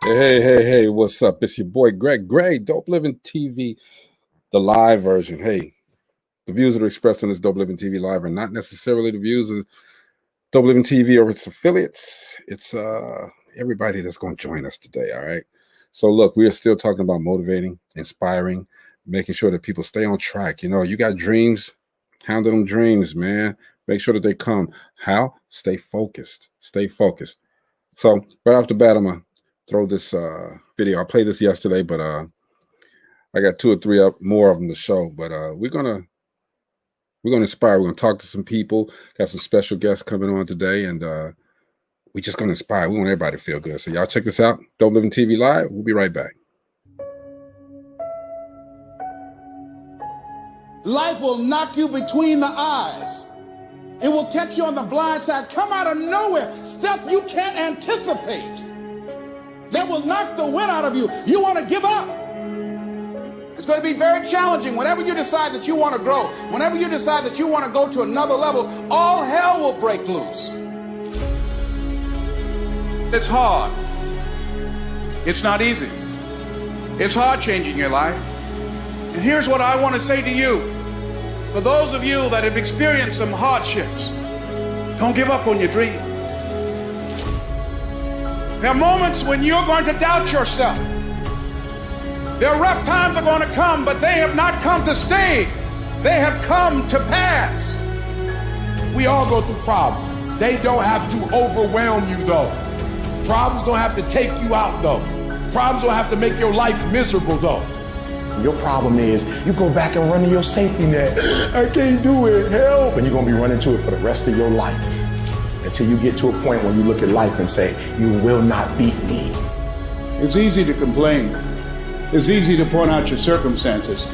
Hey, what's up? It's your boy Greg Dope Living TV, the live version. Hey, the views that are expressed on this Dope Living TV live are not necessarily the views of Dope Living TV or its affiliates. It's everybody that's going to join us today, all right? So look, we are still talking about motivating, inspiring, making sure that people stay on track. You know, you got dreams, handle them dreams, man. Make sure that they come. How? Stay focused. Stay focused. So right off the bat, I'm going to throw this video. I played this yesterday, but I got 2 or 3 more of them to show. But we're gonna inspire. We're gonna talk to some people. Got some special guests coming on today, and we're just gonna inspire. We want everybody to feel good. So y'all check this out. Dope Living TV Live. We'll be right back. Life will knock you between the eyes. It will catch you on the blind side. Come out of nowhere. Stuff you can't anticipate. That will knock the wind out of you. You want to give up. It's going to be very challenging. Whenever you decide that you want to grow, whenever you decide that you want to go to another level, all hell will break loose. It's hard. It's not easy. It's hard changing your life. And here's what I want to say to you. For those of you that have experienced some hardships, don't give up on your dream. There are moments when you're going to doubt yourself. There are rough times are going to come, but they have not come to stay. They have come to pass. We all go through problems. They don't have to overwhelm you, though. Problems don't have to take you out, though. Problems don't have to make your life miserable, though. Your problem is you go back and run to your safety net. I can't do it, help. And you're going to be running to it for the rest of your life. Until you get to a point when you look at life and say, you will not beat me. It's easy to complain. It's easy to point out your circumstances.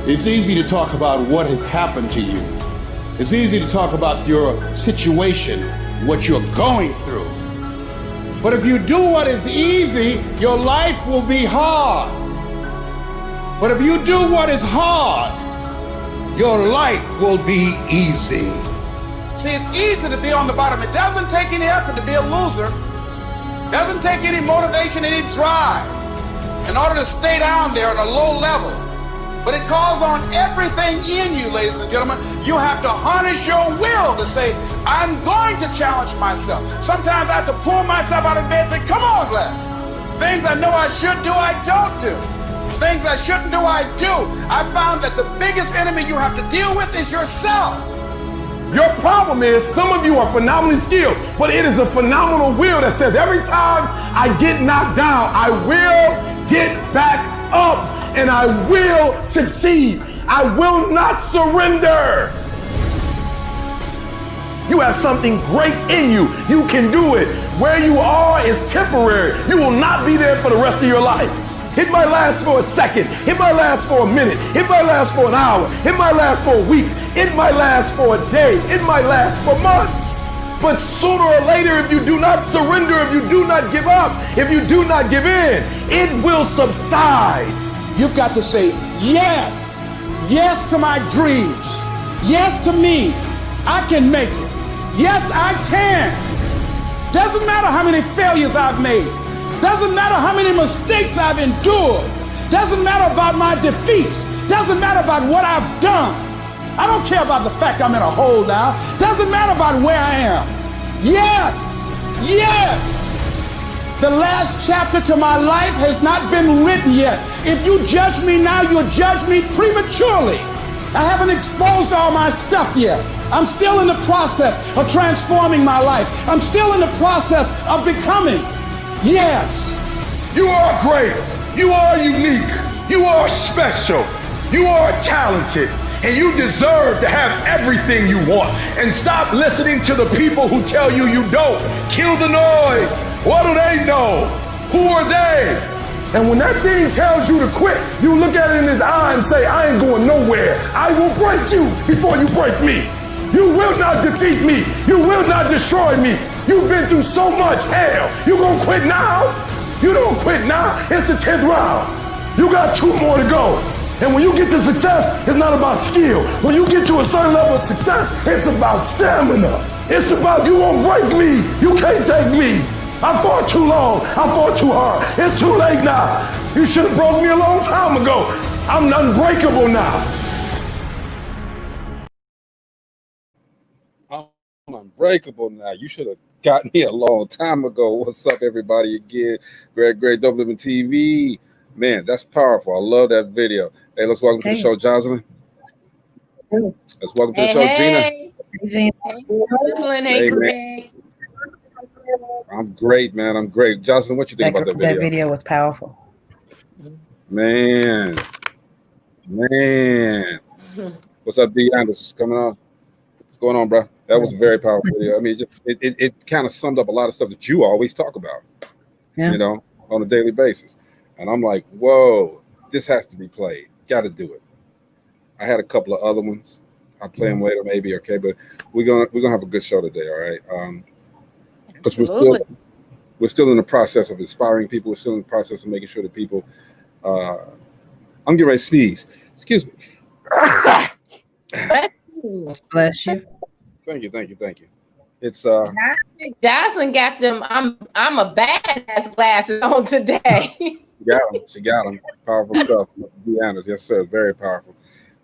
It's easy to talk about what has happened to you. It's easy to talk about your situation, what you're going through. But if you do what is easy, your life will be hard. But if you do what is hard, your life will be easy. See, it's easy to be on the bottom. It doesn't take any effort to be a loser. It doesn't take any motivation, any drive in order to stay down there at a low level. But it calls on everything in you, ladies and gentlemen. You have to harness your will to say, I'm going to challenge myself. Sometimes I have to pull myself out of bed and say, come on, Les. Things I know I should do, I don't do. Things I shouldn't do, I do. I found that the biggest enemy you have to deal with is yourself. Your problem is some of you are phenomenally skilled, but it is a phenomenal will that says every time I get knocked down, I will get back up and I will succeed. I will not surrender. You have something great in you. You can do it. Where you are is temporary. You will not be there for the rest of your life. It might last for a second. It might last for a minute. It might last for an hour. It might last for a week. It might last for a day. It might last for months. But sooner or later, if you do not surrender, if you do not give up, if you do not give in, it will subside. You've got to say yes. Yes to my dreams. Yes to me. I can make it. Yes, I can. Doesn't matter how many failures I've made. Doesn't matter how many mistakes I've endured. Doesn't matter about my defeats. Doesn't matter about what I've done. I don't care about the fact I'm in a hole now. Doesn't matter about where I am. Yes, yes. The last chapter to my life has not been written yet. If you judge me now, you'll judge me prematurely. I haven't exposed all my stuff yet. I'm still in the process of transforming my life. I'm still in the process of becoming. Yes. You are great. You are unique. You are special. You are talented. And you deserve to have everything you want. And stop listening to the people who tell you you don't. Kill the noise. What do they know? Who are they? And when that thing tells you to quit, you look at it in his eye and say, I ain't going nowhere. I will break you before you break me. You will not defeat me. You will not destroy me. You've been through so much hell. You gonna quit now? You don't quit now. It's the 10th round. You got 2 more to go. And when you get to success, it's not about skill. When you get to a certain level of success, it's about stamina. It's about you won't break me. You can't take me. I fought too long. I fought too hard. It's too late now. You should have broke me a long time ago. I'm unbreakable now. I'm unbreakable now. You should have got me a long time ago. What's up, everybody? Again, Greg, DopelivenTV. Man, that's powerful. I love that video. Hey, let's welcome to the show, Jocelyn. Let's welcome to the show, Gina. Hey, Jocelyn. Hey, Greg. I'm great, man. I'm great. Jocelyn, what you think about that video? That video was powerful. Man. What's up, D. Anders? What's coming on? What's going on, bro? That was a very powerful video. I mean, it kind of summed up a lot of stuff that you always talk about, you know, on a daily basis. And I'm like, whoa, this has to be played. Got to do it. I had a couple of other ones. I'll play them later, maybe. Okay, but we're gonna have a good show today. All right, because we're still in the process of inspiring people. We're still in the process of making sure that people. I'm getting ready to sneeze. Excuse me. Bless you. Thank you. It's Jocelyn got them. I'm a badass glasses on today. She got them. Powerful stuff. To be honest, yes, sir. Very powerful.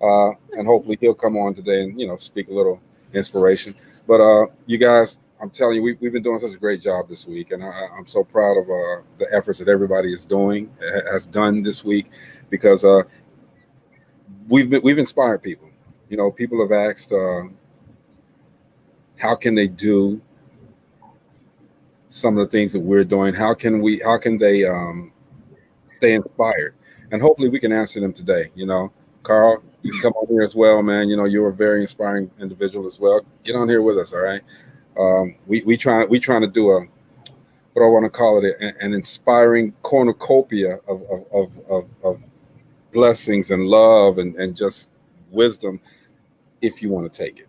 And hopefully he'll come on today and speak a little inspiration. But you guys, I'm telling you, we've been doing such a great job this week, and I'm so proud of the efforts that everybody is doing, has done this week, because we've inspired people. You know, people have asked, how can they do some of the things that we're doing? How can they stay inspired? And hopefully we can answer them today. You know, Carl, you can come on here as well, man. You know, you're a very inspiring individual as well. Get on here with us, all right? We trying to do what I want to call it, an inspiring cornucopia of blessings and love and just wisdom, if you want to take it.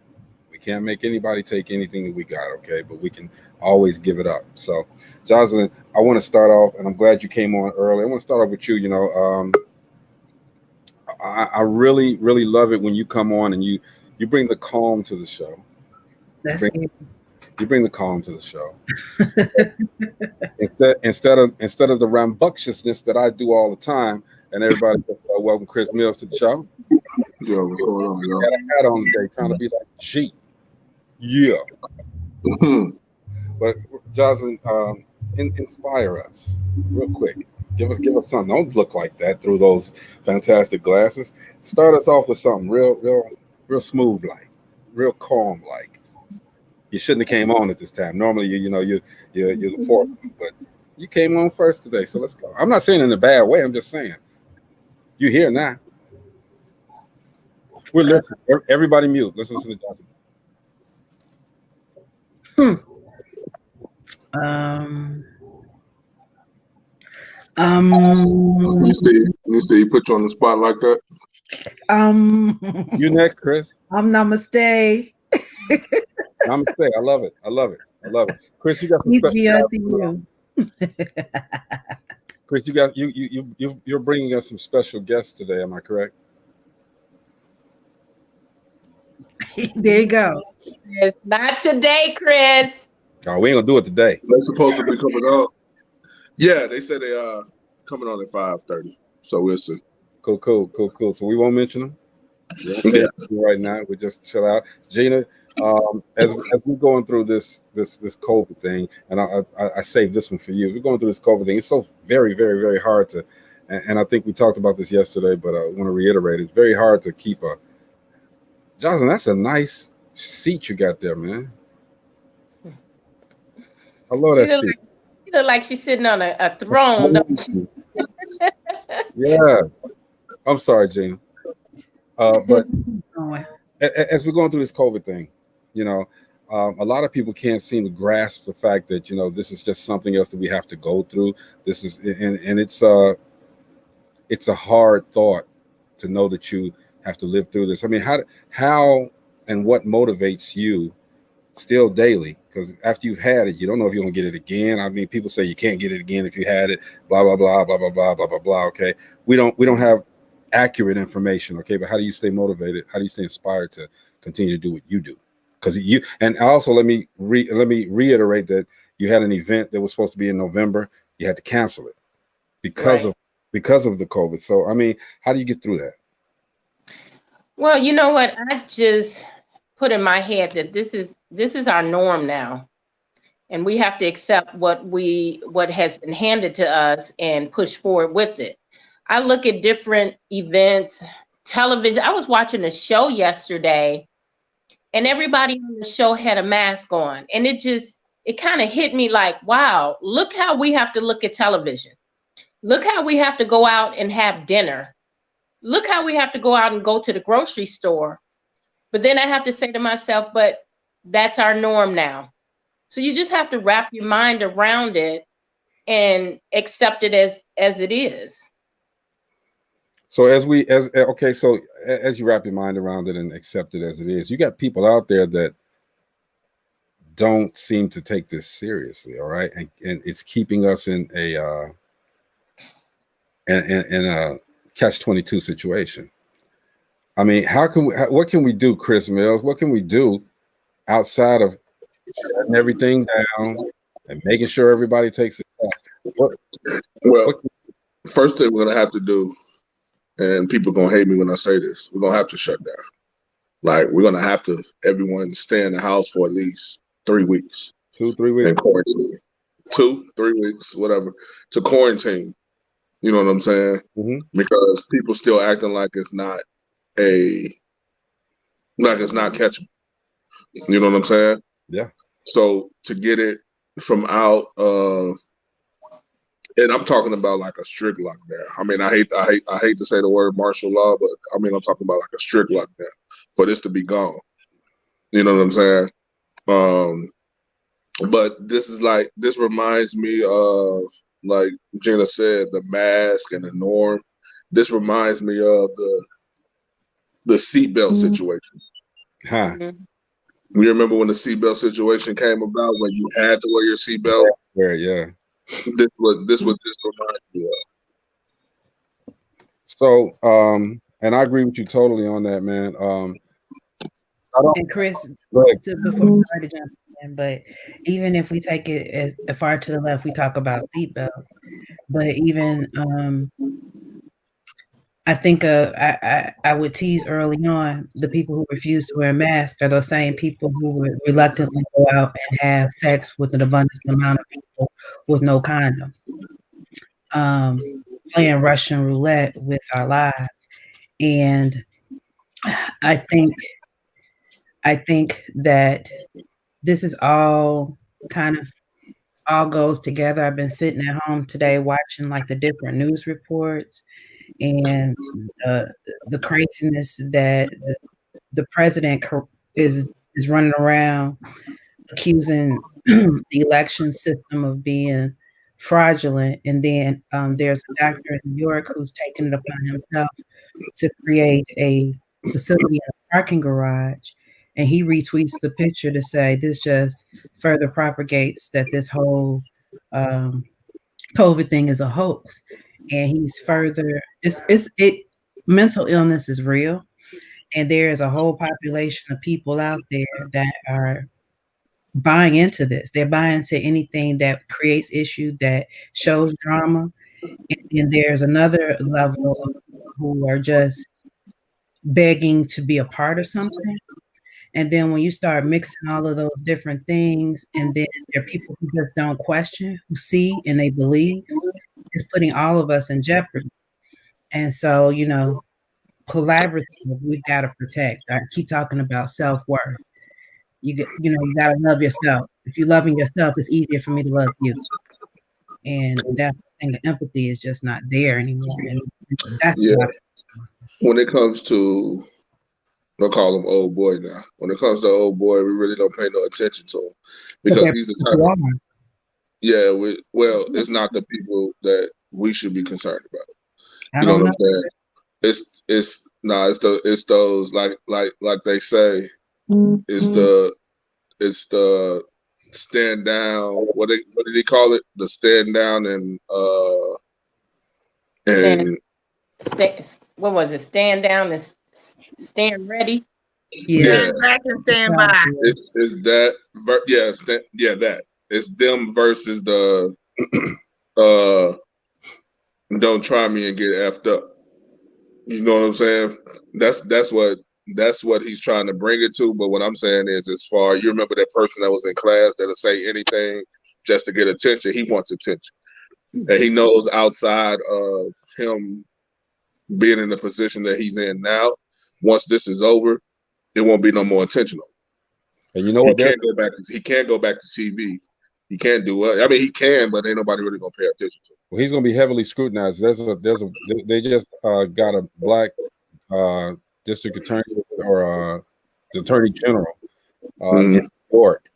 We can't make anybody take anything that we got, okay? But we can always give it up. So, Jocelyn, I want to start off, and I'm glad you came on early. I want to start off with you. You know, I really, really love it when you come on and you bring the calm to the show. You bring the calm to the show. instead of the rambunctiousness that I do all the time, and everybody just welcome Chris Mills to the show. Yo, what's going on, yo? Got a hat on today, trying to be like G. Yeah. But Jocelyn, inspire us real quick. Give us something. Don't look like that through those fantastic glasses. Start us off with something real smooth, like real calm, like. You shouldn't have came on at this time. Normally, you're the fourth one, but you came on first today, so let's go. I'm not saying in a bad way. I'm just saying you're here now. We're listening. Everybody mute. Let's listen to Johnson. You see, put you on the spot like that. You next, Chris. Namaste. Namaste. I love it. Chris, you got some special. Chris, you're bringing us some special guests today. Am I correct? There you go. It's not today, Chris. Oh, we ain't gonna do it today. They're supposed to be coming on. Yeah, they said they are coming on at 5:30. So we'll see. Cool. So we won't mention them. Yeah. Right now, we just chill out. Gina, as we're going through this COVID thing, and I saved this one for you. We're going through this COVID thing. It's so very, very, very hard to, and I think we talked about this yesterday, but I want to reiterate. It's very hard to keep a. Johnson, that's a nice seat you got there, man. I love that seat. You look like she's sitting on a throne, don't she? Yeah. I'm sorry, Gina. But as we're going through this COVID thing, a lot of people can't seem to grasp the fact that, this is just something else that we have to go through. This is, and it's a hard thought to know that you have to live through this. I mean, how and what motivates you still daily? Because after you've had it, you don't know if you're gonna get it again. I mean, people say you can't get it again if you had it, blah, blah, blah, blah, blah, blah, blah, blah, blah. Okay. We don't have accurate information. Okay. But how do you stay motivated? How do you stay inspired to continue to do what you do? Because and also let me reiterate that you had an event that was supposed to be in November, you had to cancel it because of the COVID. So I mean, how do you get through that? Well, you know what? I just put in my head that this is our norm now. And we have to accept what has been handed to us and push forward with it. I look at different events, television. I was watching a show yesterday and everybody on the show had a mask on. And it kind of hit me like, wow, look how we have to look at television. Look how we have to go out and have dinner. Look how we have to go out and go to the grocery store. But then I have to say to myself, but that's our norm now. So you just have to wrap your mind around it and accept it as it is. So as you wrap your mind around it and accept it as it is, you got people out there that don't seem to take this seriously, all right? And it's keeping us in a catch-22 situation. I mean, what can we do, Chris Mills? What can we do outside of shutting everything down and making sure everybody takes it? First thing we're gonna have to do, and people are gonna hate me when I say this, we're gonna have to shut down. Like, we're gonna have to everyone stay in the house for at least 3 weeks. 2-3 weeks. And quarantine. 2-3 weeks, whatever, to quarantine. You know what I'm saying? Mm-hmm. Because people still acting like it's not catchable. You know what I'm saying? Yeah. So to get it from out of, and I'm talking about like a strict lockdown. I mean, I hate to say the word martial law, but I mean, I'm talking about like a strict lockdown for this to be gone. You know what I'm saying? But this reminds me of, like Jenna said, the mask and the norm. This reminds me of the seatbelt situation. Huh. You remember when the seatbelt situation came about, when you had to wear your seatbelt? Yeah. This reminds me of. So, and I agree with you totally on that, man. And Chris, before we try to jump in, but even if we take it as far to the left, we talk about seatbelt. But even I think I would tease early on, the people who refuse to wear masks are those same people who would reluctantly go out and have sex with an abundant amount of people with no condoms, playing Russian roulette with our lives. And I think that this is all goes together. I've been sitting at home today watching like the different news reports and the craziness that the president is running around accusing the election system of being fraudulent. And then there's a doctor in New York who's taken it upon himself to create a facility in a parking garage. And he retweets the picture to say this just further propagates that this whole COVID thing is a hoax. And he's further, mental illness is real. And there is a whole population of people out there that are buying into this. They're buying into anything that creates issue, that shows drama. And there's another level of people who are just begging to be a part of something. And then when you start mixing all of those different things, and then there are people who just don't question, who see and they believe, it's putting all of us in jeopardy. And so, you know, collaborative, we've got to protect. I keep talking about self-worth. You got to love yourself. If you're loving yourself, it's easier for me to love you. And that thing of empathy is just not there anymore. And that's when it comes to, I'll call him old boy now. When it comes to old boy, we really don't pay no attention to him because he's the type of, it's not the people that we should be concerned about. You know what I'm saying? It's those like they say, it's the stand down. What did he call it? The stand down and what was it? Stand down and stand ready. Stand back and stand by. Is that that. it's them versus the don't try me and get effed up. You know what I'm saying? That's what he's trying to bring it to. But what I'm saying is, as far you remember that person that was in class that'll say anything just to get attention. He wants attention, and he knows outside of him being in the position that he's in now, once this is over, it won't be no more intentional. And you know what? He can't go back to TV. He can't do it. I mean, he can, but ain't nobody really gonna pay attention to him. Well, he's gonna be heavily scrutinized. They just got a black district attorney or the attorney general in New York,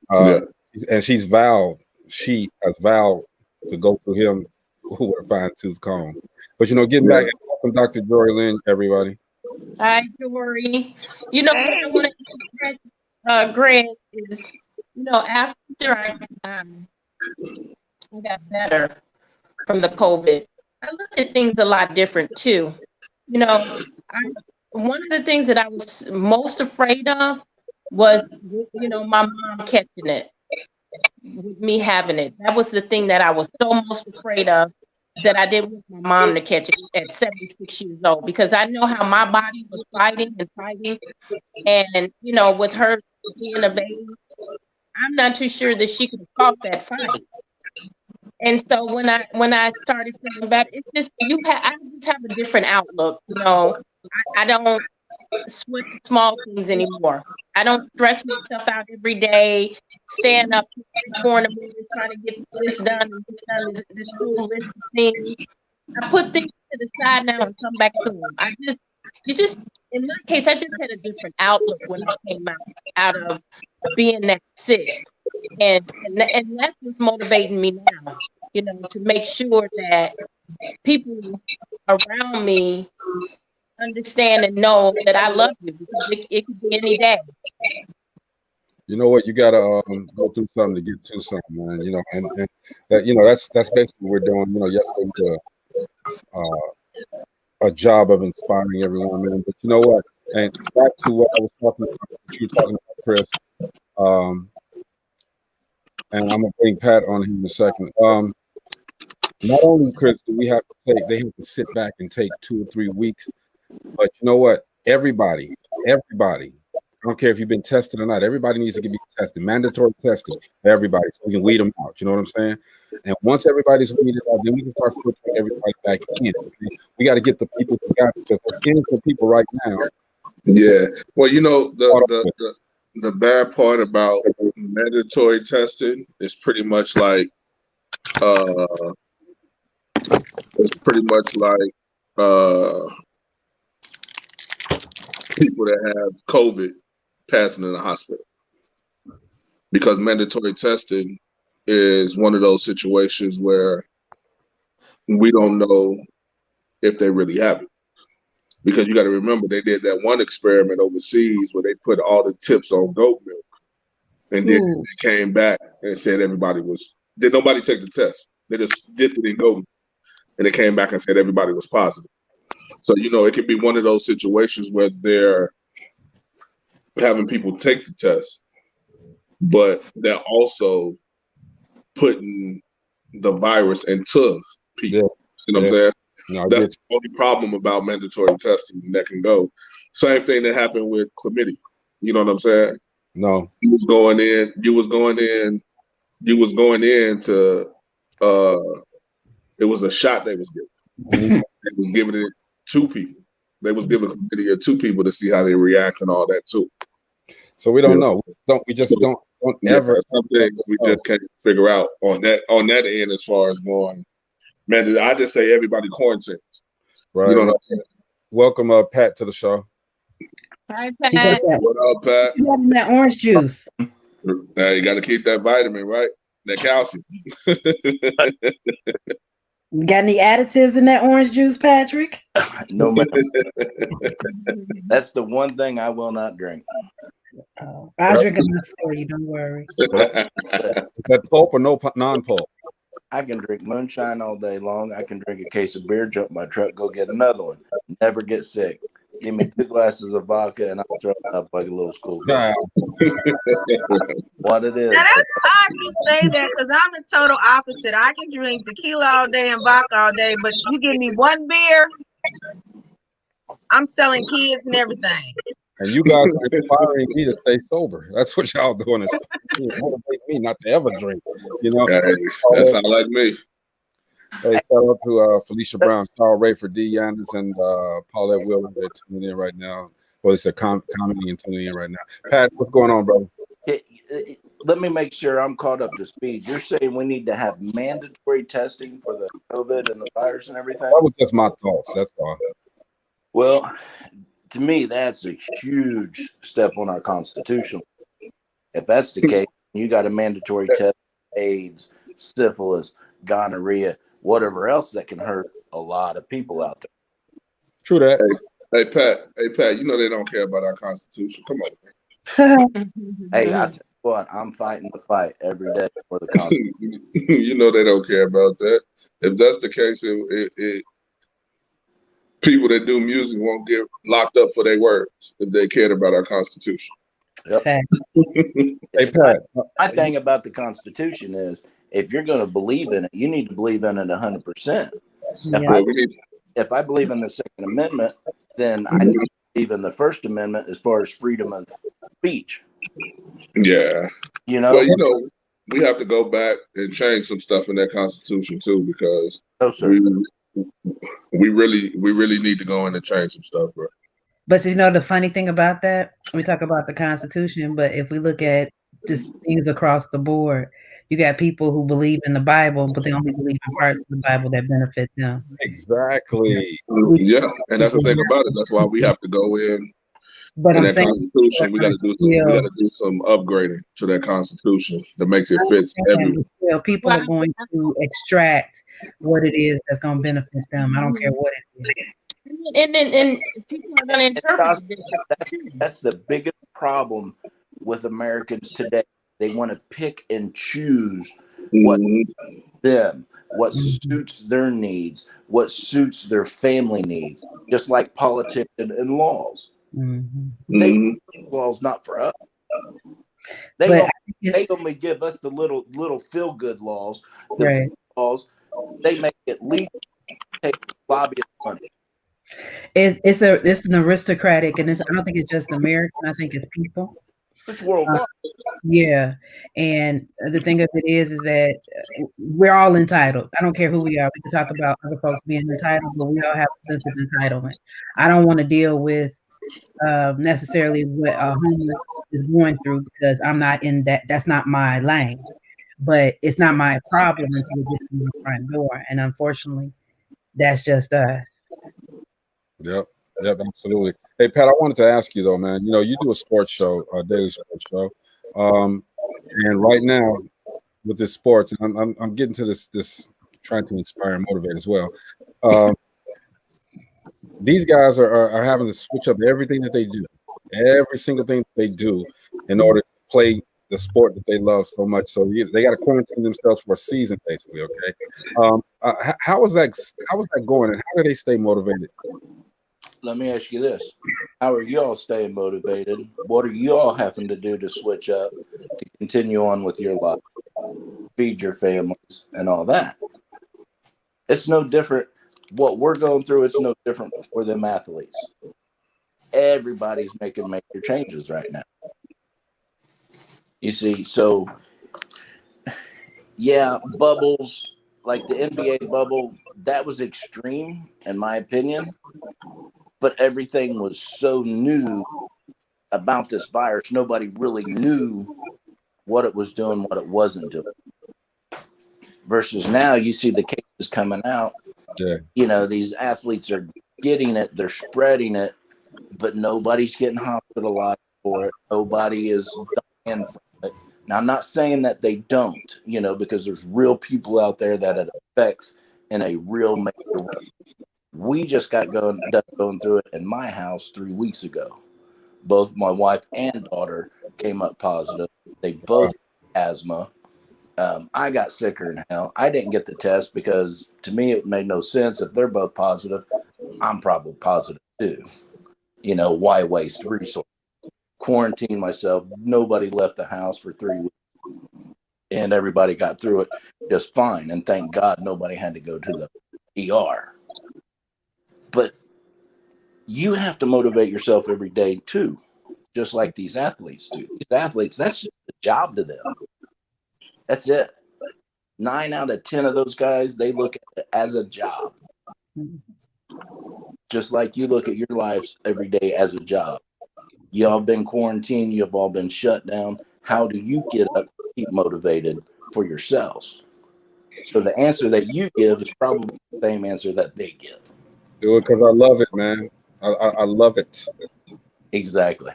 and she has vowed to go through him with a fine tooth comb. But getting back, welcome Dr. Jory Lynn, everybody. Hi, Jory. You know what I want to Greg, is, after I got better from the COVID, I looked at things a lot different too. One of the things that I was most afraid of was, my mom catching it, with me having it. That was the thing that I was so most afraid of, that I didn't want my mom to catch it at 76 years old, because I know how my body was fighting. And, with her being a baby, I'm not too sure that she could have fought that fight. And so when I started feeling better, it's just I just have a different outlook. I don't sweat the small things anymore. I don't stress myself out every day, stand up 4 in the morning trying to get this done and this done, this whole list of things. I put things to the side now and come back to them. In my case, I just had a different outlook when I came out of being that sick. And that's what's motivating me now, to make sure that people around me understand and know that I love you, because it could be any day. You know what? You gotta go through something to get to something, man. And that, that's basically what we're doing. Yesterday we did a job of inspiring everyone, man. But you know what? And back to what I was talking about, what you were talking about, Chris. And I'm gonna bring Pat on here in a second. Not only, Chris, do they have to sit back and take 2 or 3 weeks, but you know what? Everybody, I don't care if you've been tested or not, everybody needs to be tested, mandatory testing for everybody, so we can weed them out. You know what I'm saying? And once everybody's weeded out, then we can start filtering everybody back in. Okay? We got to get the people together, because there's innocent people right now. Yeah. Well, the bad part about mandatory testing is pretty much like people that have COVID passing in the hospital, because mandatory testing is one of those situations where we don't know if they really have it. Because you got to remember, they did that one experiment overseas where they put all the tips on goat milk, and then they came back and said did nobody take the test? They just dipped it in goat milk, and they came back and said everybody was positive. So, it can be one of those situations where they're having people take the test, but they're also putting the virus into people. You know what I'm saying? No, that's the only problem about mandatory testing that can go. Same thing that happened with chlamydia. You know what I'm saying? No. You was going in to it was a shot they was giving. They was giving it to people. They was giving chlamydia to people to see how they react and all that too. So we don't know. We just don't ever. Some things we just can't figure out on that end as far as going. Man, I just say everybody quarantines. Right. You know what I'm saying? Welcome, Pat, to the show. Hi, Pat. What up, Pat? You having that orange juice? You got to keep that vitamin, right? That calcium. You got any additives in that orange juice, Patrick? No, man. That's the one thing I will not drink. I'll drink enough for you. Don't worry. Is that pulp or non-pulp? I can drink moonshine all day long. I can drink a case of beer, jump my truck, go get another one. Never get sick. Give me 2 glasses of vodka and I'm throwing up like a little school. Nah, What it is. Now that's odd you say that because I'm the total opposite. I can drink tequila all day and vodka all day, but you give me one beer, I'm selling kids and everything. and you guys are inspiring me to stay sober. That's what y'all doing. Is motivate me not to ever drink. You know. Hey, that sounds like me. Hey, shout out to Felicia Brown, Carl Rayford, D. Yanders, and Paulette Will. They're tuning in right now. Well, it's a comedy and tuning in right now. Pat, what's going on, brother? Let me make sure I'm caught up to speed. You're saying we need to have mandatory testing for the COVID and the virus and everything? That was just my thoughts. That's all. Well, to me, that's a huge step on our Constitution. If that's the case, you got a mandatory test AIDS, syphilis, gonorrhea, whatever else that can hurt a lot of people out there. True that. Hey, Pat, you know they don't care about our Constitution. Come on. Hey, I tell you what, I'm fighting the fight every day for the Constitution. You know they don't care about that. If that's the case, people that do music won't get locked up for their words if they cared about our Constitution. Yep. Hey, Pat. My thing about the Constitution is if you're going to believe in it, you need to believe in it 100%. If I believe in the Second Amendment, then I need to believe in the First Amendment as far as freedom of speech. Yeah. You know? Well, you know, we have to go back and change some stuff in that Constitution too, because we really need to go in and change some stuff, bro. But you know, the funny thing about that, we talk about the Constitution, but if we look at just things across the board, you got people who believe in the Bible, but they only believe in parts of the Bible that benefit them. Exactly. Yeah, and that's the thing about it. That's why we have to go in. But in I'm that saying Constitution, we got to do some upgrading to that Constitution that makes it fit everyone. People are going to extract what it is that's going to benefit them. I don't care what it is. And people are going to interpret it. That's the biggest problem with Americans today. They want to pick and choose what them, what suits their needs, what suits their family needs, just like politics and laws. They laws not for us. They only give us the little feel good laws. The laws they make it legal to take lobbyist money. It's an aristocratic, and I don't think it's just American. I think it's people. It's worldwide. Yeah, and the thing of it is that we're all entitled. I don't care who we are. We can talk about other folks being entitled, but we all have a sense of entitlement. I don't want to deal with necessarily what a homeless is going through because I'm not in that. That's not my lane. But it's not my problem until it gets to my front door, and unfortunately, that's just us. Yep, absolutely. Hey, Pat, I wanted to ask you though, man. You know, you do a sports show, a daily sports show, and right now with this sports, and I'm getting to this trying to inspire and motivate as well. These guys are having to switch up everything that they do, every single thing that they do, in order to play the sport that they love so much. So they got to quarantine themselves for a season, basically. Okay, how is that going, and how do they stay motivated? Let me ask you this. How are y'all staying motivated? What are y'all having to do to switch up to continue on with your life, feed your families, and all that? It's no different. What we're going through, it's no different for them athletes. Everybody's making major changes right now. You see, so, yeah, bubbles, like the NBA bubble, that was extreme, in my opinion. But everything was so new about this virus. Nobody really knew what it was doing, what it wasn't doing. Versus now, you see the cases coming out. Yeah. You know, these athletes are getting it, they're spreading it, but nobody's getting hospitalized for it. Nobody is dying from it. Now, I'm not saying that they don't, you know, because there's real people out there that it affects in a real major way. We just got going through it in my house 3 weeks ago. Both my wife and daughter came up positive. They both had asthma. I got sicker than hell. I didn't get the test because to me it made no sense. If they're both positive, I'm probably positive too. You know, why waste resources? Quarantine myself. Nobody left the house for 3 weeks, and everybody got through it just fine. And thank God nobody had to go to the ER. But you have to motivate yourself every day too, just like these athletes do. These athletes, that's just a job to them. That's it. 9 out of 10 of those guys, they look at it as a job. Just like you look at your lives every day as a job. You all been quarantined. You have all been shut down. How do you get up, keep motivated for yourselves? So the answer that you give is probably the same answer that they give. Do it because I love it, man. I love it. Exactly.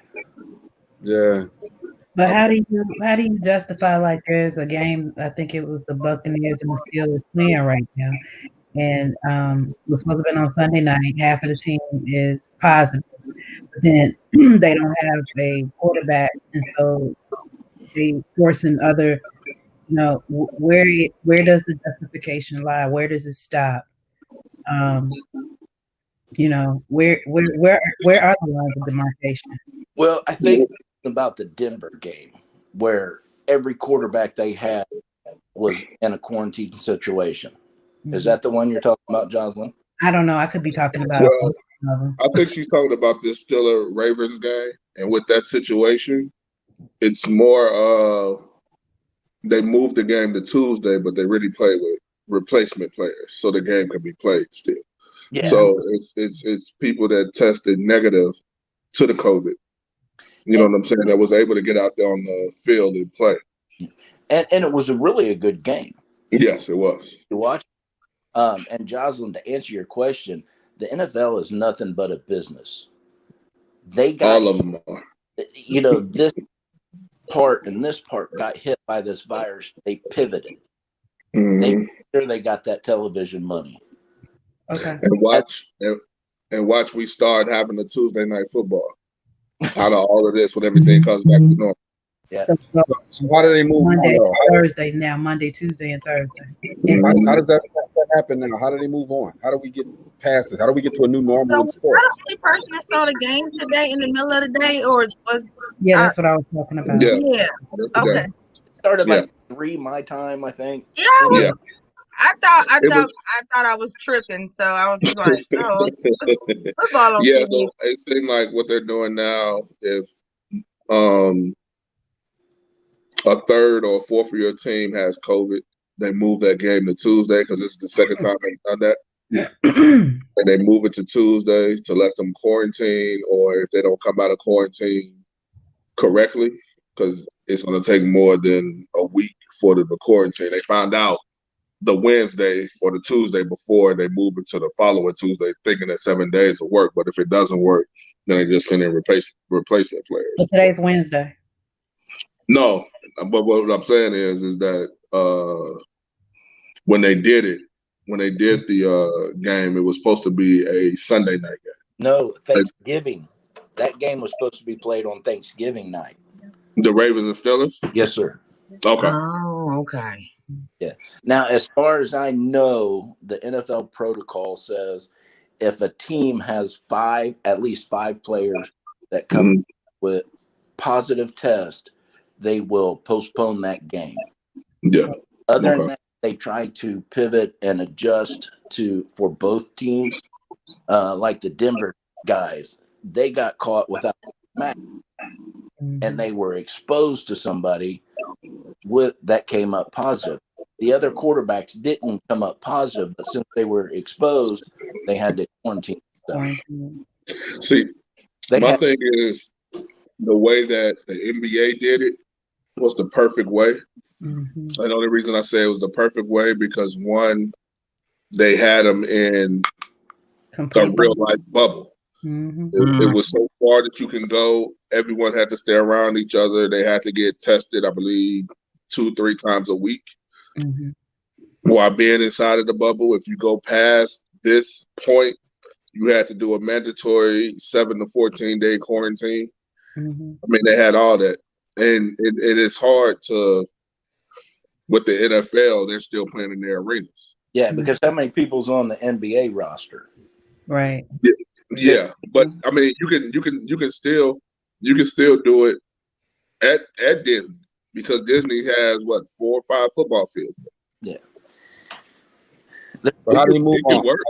Yeah. But how do you justify, like, there's a game, I think it was the Buccaneers and the Steelers playing right now, and it was supposed to have been on Sunday night. Half of the team is positive, but then they don't have a quarterback, and so they forcing other. Where does the justification lie? Where does it stop? Where are the lines of demarcation? Well, I think about the Denver game where every quarterback they had was in a quarantine situation. Is that the one you're talking about, Jocelyn? I don't know. I could be talking about. Well, I think she's talking about this Steelers Ravens game, and with that situation, it's more of they moved the game to Tuesday, but they really play with replacement players, so the game can be played still. Yeah. So it's people that tested negative to the COVID. You know what I'm saying? That was able to get out there on the field and play. And it was really a good game. Yes, it was. To watch. And Jocelyn, to answer your question, the NFL is nothing but a business. They got all of them are. You know, this part and this part got hit by this virus. They pivoted. Mm-hmm. They made sure they got that television money. Okay. And watch we start having the Tuesday night football out of all of this when everything comes back to normal. Yeah. So why do they move Monday, on? Thursday now? Monday, Tuesday, and Thursday. How does that happen now? How do they move on? How do we get past this? How do we get to a new normal in sports? Was I the only person that saw the game today in the middle of the day, or was? Yeah, that's what I was talking about. Yeah. Okay. It started like 3 my time, I think. Yeah. I thought I was tripping, so I was just like, "Oh, football on yeah." TV." So it seemed like what they're doing now is, a third or fourth of your team has COVID, they move that game to Tuesday because this is the second time they've done that. And they move it to Tuesday to let them quarantine, or if they don't come out of quarantine correctly, because it's going to take more than a week for the quarantine. They found out the Wednesday or the Tuesday before, they move it to the following Tuesday, thinking that 7 days will work. But if it doesn't work, then they just send in replacement players. But today's Wednesday. No, but what I'm saying is that when they did the game, it was supposed to be a Sunday night game. No, Thanksgiving. That game was supposed to be played on Thanksgiving night. The Ravens and Steelers? Yes, sir. Okay. Oh, okay. Yeah. Now, as far as I know, the NFL protocol says if a team has at least five players that come with positive test, they will postpone that game. Yeah. Other than that, they try to pivot and adjust for both teams. Like the Denver guys, they got caught without a mask, and they were exposed to somebody that came up positive. The other quarterbacks didn't come up positive, but since they were exposed, they had to quarantine. See, my thing is the way that the NBA did it was the perfect way. And the only reason I say it was the perfect way because one, they had them in a real life bubble. It was so far that you can go. Everyone had to stay around each other. They had to get tested, I believe, 2-3 times a week. While being inside of the bubble, if you go past this point, you had to do a mandatory 7 to 14 day quarantine. I mean, they had all that. And it is hard with the NFL, they're still playing in their arenas. Yeah, because how many people's on the NBA roster? Right. Yeah, but I mean, you can still do it at Disney, because Disney has what, 4 or 5 football fields. Yeah. But how do you move It can on? work.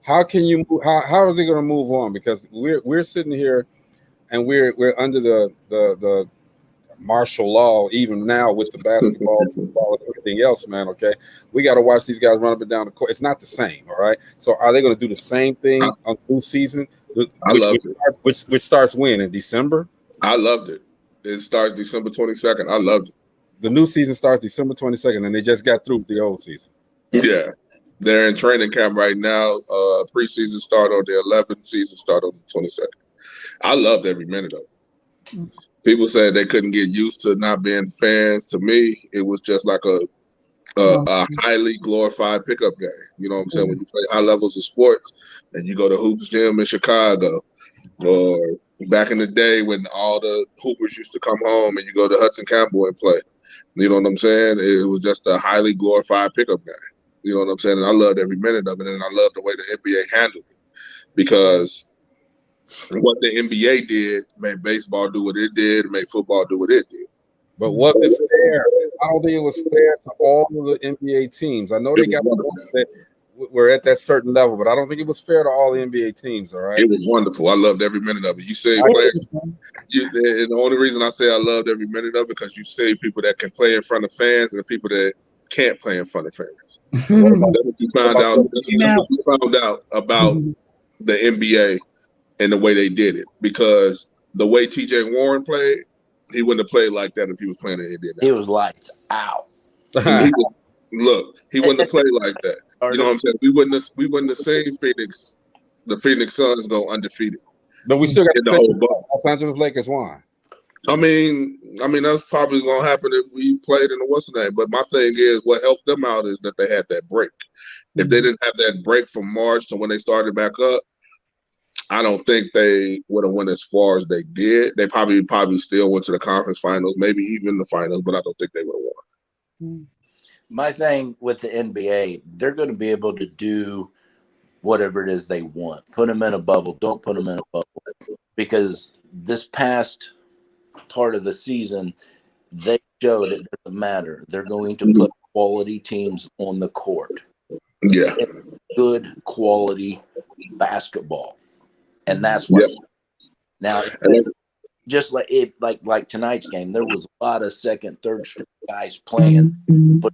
How can you move? How is it going to move on? Because we're sitting here, and we're under the martial law even now with the basketball, football, and everything else, man. Okay, we got to watch these guys run up and down the court. It's not the same, all right. So are they going to do the same thing on new season? Which starts when, in December? I loved it. It starts December 22nd. I loved it. The new season starts December 22nd, and they just got through with the old season. Yeah, they're in training camp right now. Preseason start on the 11th, season start on the 22nd. I loved every minute of it. People said they couldn't get used to not being fans. To me, it was just like a highly glorified pickup game. You know what I'm saying? When you play high levels of sports and you go to Hoops Gym in Chicago, or back in the day when all the hoopers used to come home and you go to Hudson Campbell and play. You know what I'm saying? It was just a highly glorified pickup game. You know what I'm saying? And I loved every minute of it, and I loved the way the NBA handled it, because what the NBA did made baseball do what it did, made football do what it did. But was it fair? I don't think it was fair to all of the NBA teams. I know they got the ones that were at that certain level, but I don't think it was fair to all the NBA teams. All right, it was wonderful. I loved every minute of it. You see players, and the only reason I say I loved every minute of it, because you see people that can play in front of fans and people that can't play in front of fans. That's what you found out. That's what you found out about the NBA and the way they did it. Because the way TJ Warren played, he wouldn't have played like that if he was playing in Indianapolis. It was lights out. He wouldn't have played like that. You know what I'm saying? We wouldn't have seen the Phoenix Suns go undefeated. But we still got the whole ball. Los Angeles Lakers won. I mean, that's probably going to happen if we played in the what's the name. But my thing is, what helped them out is that they had that break. If they didn't have that break from March to when they started back up, I don't think they would have went as far as they did. They probably still went to the conference finals, maybe even the finals, but I don't think they would have won. My thing with the NBA, they're going to be able to do whatever it is they want. Put them in a bubble. Don't put them in a bubble. Because this past part of the season, they showed it doesn't matter. They're going to put quality teams on the court. Yeah. Good quality basketball. And that's what now just like tonight's game, there was a lot of second, third string guys playing, but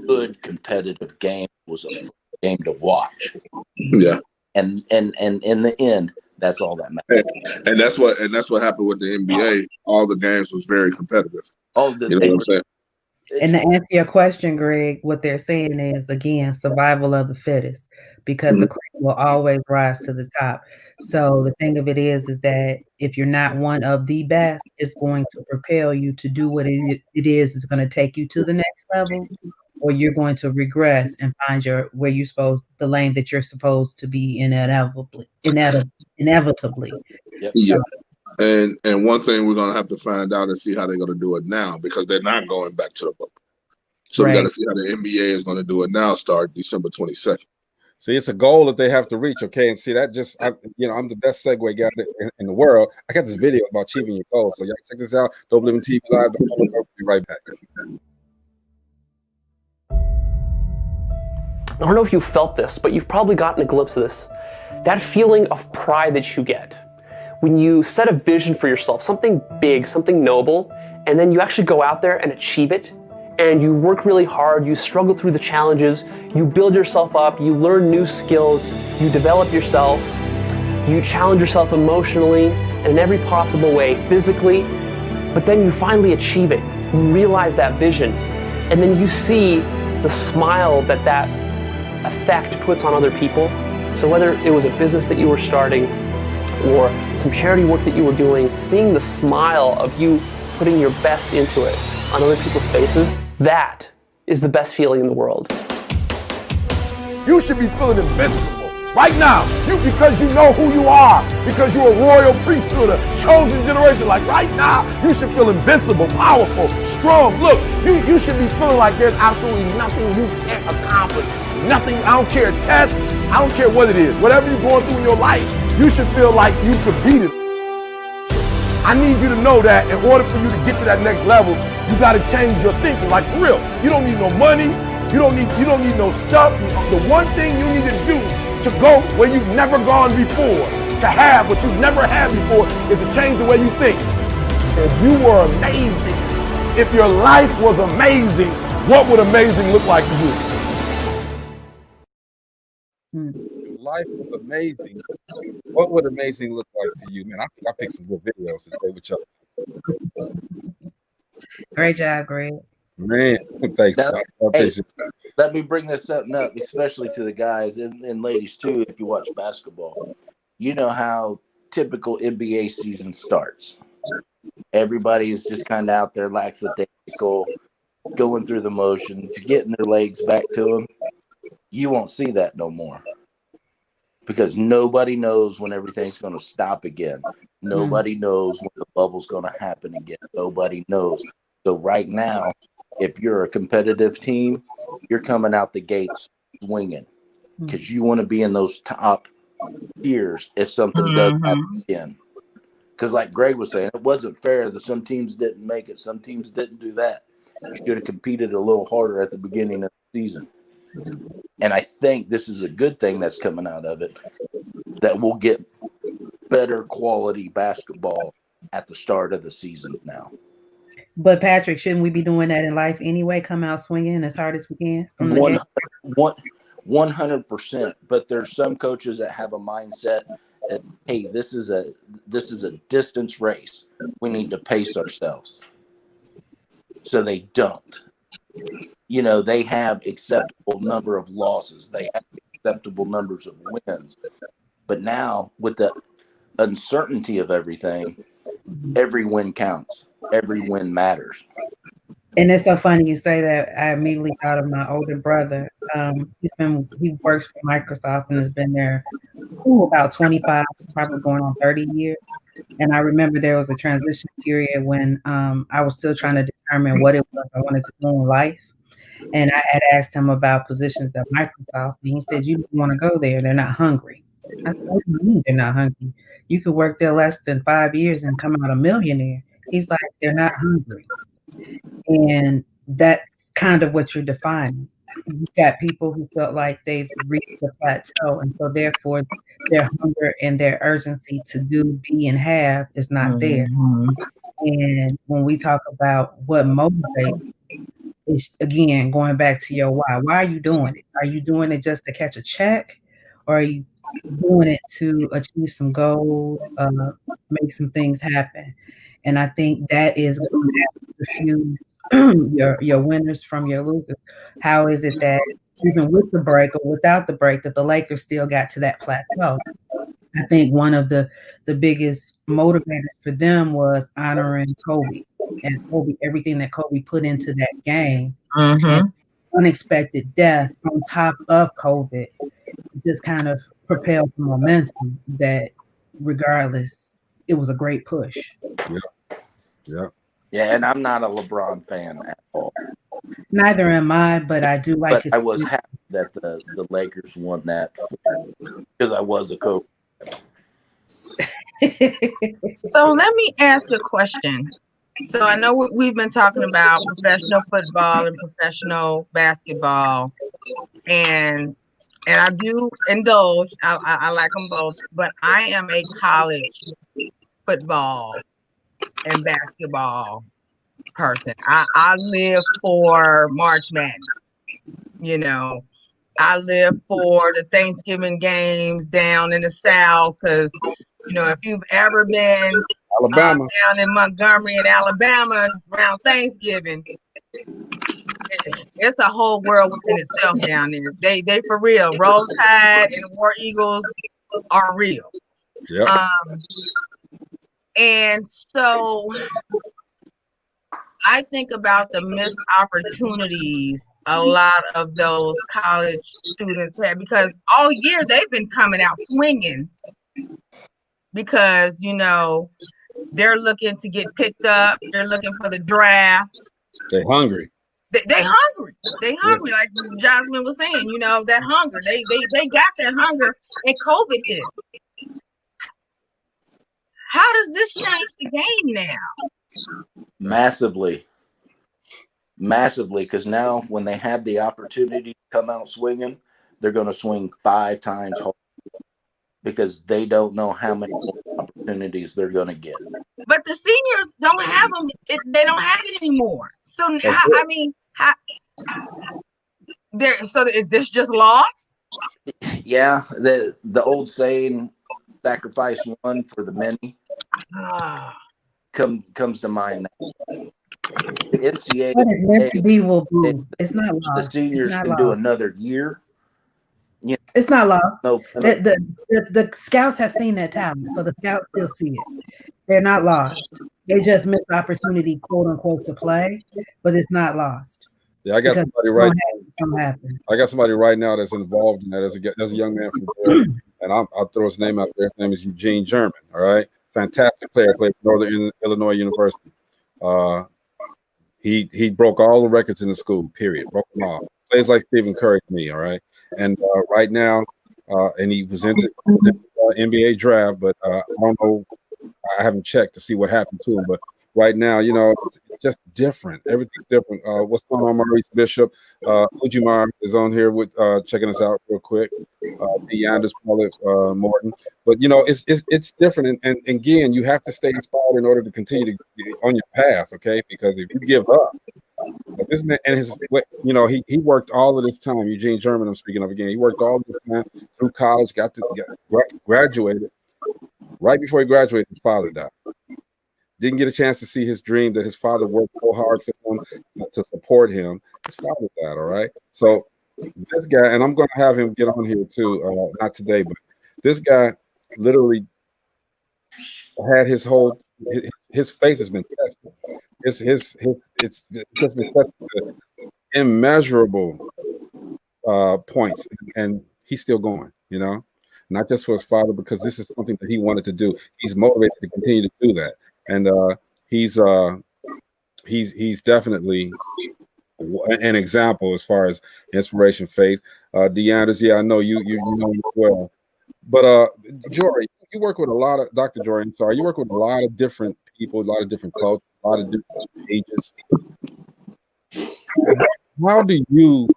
good competitive game. It was a fun game to watch. Yeah. And in the end, that's all that matters. And that's what happened with the NBA. All the games was very competitive. You know what I'm saying? And to answer your question, Greg, what they're saying is, again, survival of the fittest, because the cream will always rise to the top. So the thing of it is that if you're not one of the best, it's going to propel you to do what it is. It's going to take you to the next level, or you're going to regress and find the lane that you're supposed to be in inevitably. Yep. Yeah. And one thing we're gonna have to find out is see how they're gonna do it now, because they're not going back to the book. So we got to see how the NBA is going to do it now. Start December 22nd. See, it's a goal that they have to reach. Okay, and see that I'm the best segue guy in the world. I got this video about achieving your goals. So y'all check this out. DopelivenTV Live. I'll be right back. I don't know if you felt this, but you've probably gotten a glimpse of this. That feeling of pride that you get when you set a vision for yourself, something big, something noble, and then you actually go out there and achieve it, and you work really hard, you struggle through the challenges, you build yourself up, you learn new skills, you develop yourself, you challenge yourself emotionally and in every possible way, physically, but then you finally achieve it. You realize that vision, and then you see the smile that effect puts on other people. So whether it was a business that you were starting or some charity work that you were doing, seeing the smile of you putting your best into it on other people's faces, that is the best feeling in the world. You should be feeling invincible right now. Because you know who you are, because you're a royal priesthood, a chosen generation. Like right now, you should feel invincible, powerful, strong. Look, you should be feeling like there's absolutely nothing you can't accomplish. Nothing. I don't care tests. I don't care what it is. Whatever you're going through in your life, You should feel like you could beat it. I need you to know that in order for you to get to that next level, you got to change your thinking. Like for real, you don't need no money. You don't need no stuff. The one thing you need to do to go where you've never gone before, to have what you've never had before, is to change the way you think. If you were amazing, if your life was amazing, what would amazing look like to you? Life was amazing. What would amazing look like to you, man? I think I picked some good videos today with y'all. Great job, Greg. Man, thanks. Hey, let me bring this something up, especially to the guys and ladies too. If you watch basketball, you know how typical NBA season starts. Everybody is just kind of out there lackadaisical, going through the motions, getting their legs back to them. You won't see that no more. Because nobody knows when everything's going to stop again. Nobody knows when the bubble's going to happen again. Nobody knows. So right now, if you're a competitive team, you're coming out the gates swinging because you want to be in those top tiers if something does happen again. Because like Greg was saying, it wasn't fair that some teams didn't make it. Some teams didn't do that. You should have competed a little harder at the beginning of the season. And I think this is a good thing that's coming out of it, that we'll get better quality basketball at the start of the season now. But Patrick, shouldn't we be doing that in life anyway? Come out swinging as hard as we can from the gate? 100%. But there's some coaches that have a mindset that, hey, this is a distance race. We need to pace ourselves. So they don't. You know, they have acceptable number of losses. They have acceptable numbers of wins. But now with the uncertainty of everything, every win counts. Every win matters. And it's so funny you say that. I immediately thought of my older brother. He works for Microsoft and has been there about 25, probably going on 30 years. And I remember there was a transition period when I was still trying to determine what it was I wanted to do in life. And I had asked him about positions at Microsoft, and he said, "You don't want to go there. They're not hungry." I said, "What do you mean they're not hungry? You could work there less than 5 years and come out a millionaire." He's like, "They're not hungry." And that's kind of what you're defining. You've got people who felt like they've reached a plateau, and so therefore their hunger and their urgency to do, be, and have is not there. And when we talk about what motivates, it's, again, going back to your why. Why are you doing it? Are you doing it just to catch a check? Or are you doing it to achieve some goals, make some things happen? And I think that is going to have to refuse your winners from your losers. How is it that even with the break or without the break, that the Lakers still got to that plateau? I think one of the biggest motivators for them was honoring Kobe. And Kobe, everything that Kobe put into that game, and unexpected death on top of COVID, just kind of propelled the momentum that regardless, it was a great push. Yeah, and I'm not a LeBron fan at all. Neither am I, but I do like his. I was happy that the Lakers won that because I was a Kobe. So let me ask a question. So I know we've been talking about professional football and professional basketball, and I do indulge. I like them both, but I am a college football and basketball person. I live for March Madness. You know, I live for the Thanksgiving games down in the South because, you know, if you've ever been Alabama, down in Montgomery in Alabama around Thanksgiving, it's a whole world within itself down there. They for real. Roll Tide and War Eagles are real. Yeah. And so I think about the missed opportunities a lot of those college students had, because all year they've been coming out swinging because, you know, they're looking to get picked up. They're looking for the draft. They're hungry. They hungry. They hungry. Like Jasmine was saying, you know, that hunger. They got that hunger, and COVID hit. How does this change the game now? Massively, because now when they have the opportunity to come out swinging, they're going to swing 5 times harder because they don't know how many more opportunities they're going to get. But the seniors don't have them. They don't have it anymore. So I mean, so is this just lost? Yeah, the old saying, "Sacrifice one for the many," comes to mind. The NCAA, what is meant to be will be. It's not lost. The seniors can do another year. Yeah, it's not lost. No, the scouts have seen that talent, so the scouts still see it. They're not lost. They just missed the opportunity, quote unquote, to play, but it's not lost. Yeah, I got somebody right now. I got somebody right now that's involved in that. There's a young man from there, and I'll throw his name out there. His name is Eugene German. All right, fantastic player. Played for Northern Illinois University. He broke all the records in the school. Period. Broke them all. Plays like Stephen Curry to me. All right, and right now, and he was into NBA draft, but I don't know. I haven't checked to see what happened to him, but right now, it's just different. Everything's different. What's going on, Maurice Bishop? Ujimar is on here with checking us out real quick. Deanders, Morton. But it's different, and again, you have to stay inspired in order to continue to get on your path. Okay, because if you give up, this man and he worked all of this time. Eugene German, I'm speaking of again. He worked all this time through college, graduated. Right before he graduated, his father died. Didn't get a chance to see his dream that his father worked so hard for him to support him. His father died, all right? So this guy, and I'm going to have him get on here too, not today, but this guy literally had his faith has been tested. It's just been tested to immeasurable points, and he's still going, not just for his father, because this is something that he wanted to do. He's motivated to continue to do that. And he's definitely an example as far as inspiration, faith. Deanders, yeah, I know you know him as well. But Jory, you work with a lot of Dr. Jory. I'm sorry, you work with a lot of different people, a lot of different cultures, a lot of different ages. How do you?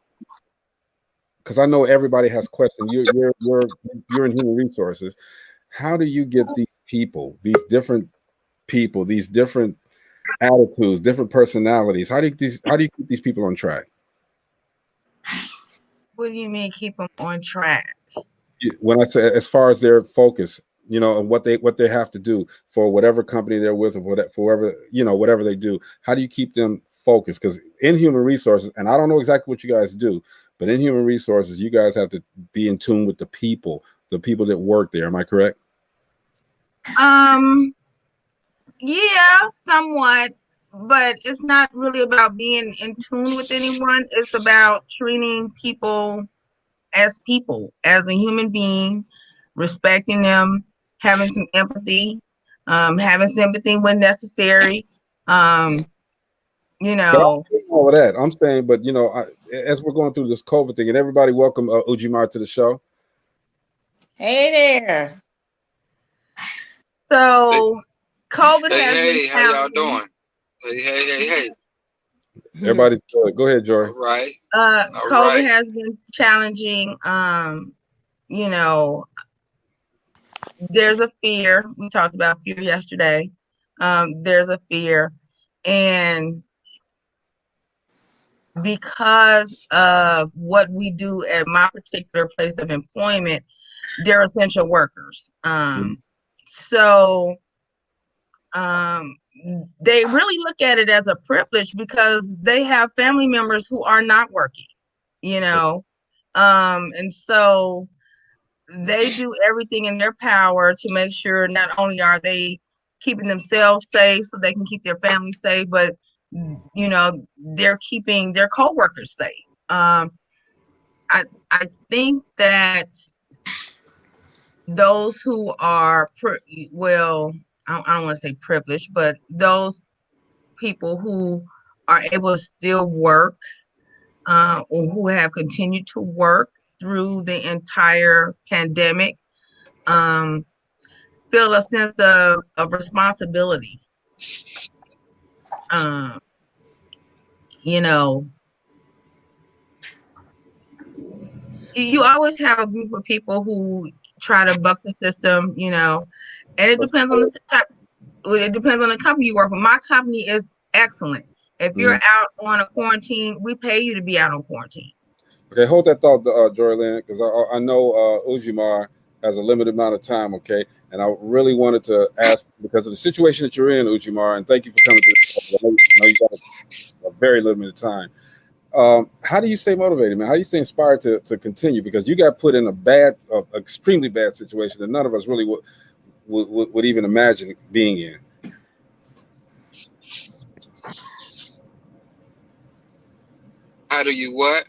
Because I know everybody has questions. You're in human resources. How do you get these people, these different attitudes, different personalities? How do you keep these people on track? What do you mean keep them on track? When I say as far as their focus, and what they have to do for whatever company they're with, or whatever they do, how do you keep them focused? Because in human resources, and I don't know exactly what you guys do, but in human resources, you guys have to be in tune with the people that work there. Am I correct? Yeah, somewhat, but it's not really about being in tune with anyone. It's about treating people, as a human being, respecting them, having some empathy, having sympathy when necessary. All of that I'm saying, but as we're going through this COVID thing, and everybody welcome Ujimar to the show. Hey there. So COVID has been how y'all doing? Hey. Everybody's good. Go ahead, Jory. All right. COVID has been challenging. There's a fear. We talked about fear yesterday. There's a fear, and because of what we do at my particular place of employment, they're essential workers. So they really look at it as a privilege because they have family members who are not working, and so they do everything in their power to make sure not only are they keeping themselves safe so they can keep their family safe, but they're keeping their coworkers safe. I think that those who are I don't want to say privileged, but those people who are able to still work, or who have continued to work through the entire pandemic, feel a sense of responsibility. You know, you always have a group of people who try to buck the system, you know, and it depends on the type. It depends on the company you work for. My company is excellent. If you're out on a quarantine, we pay you to be out on quarantine. Okay, hold that thought, Joylyn, because I know Ujimar has a limited amount of time, okay? And I really wanted to ask, because of the situation that you're in, Ujimar, and thank you for coming to the show. I know you got a very limited time. How do you stay motivated, man? How do you stay inspired to continue? Because you got put in a extremely bad situation that none of us really would even imagine being in. How do you what?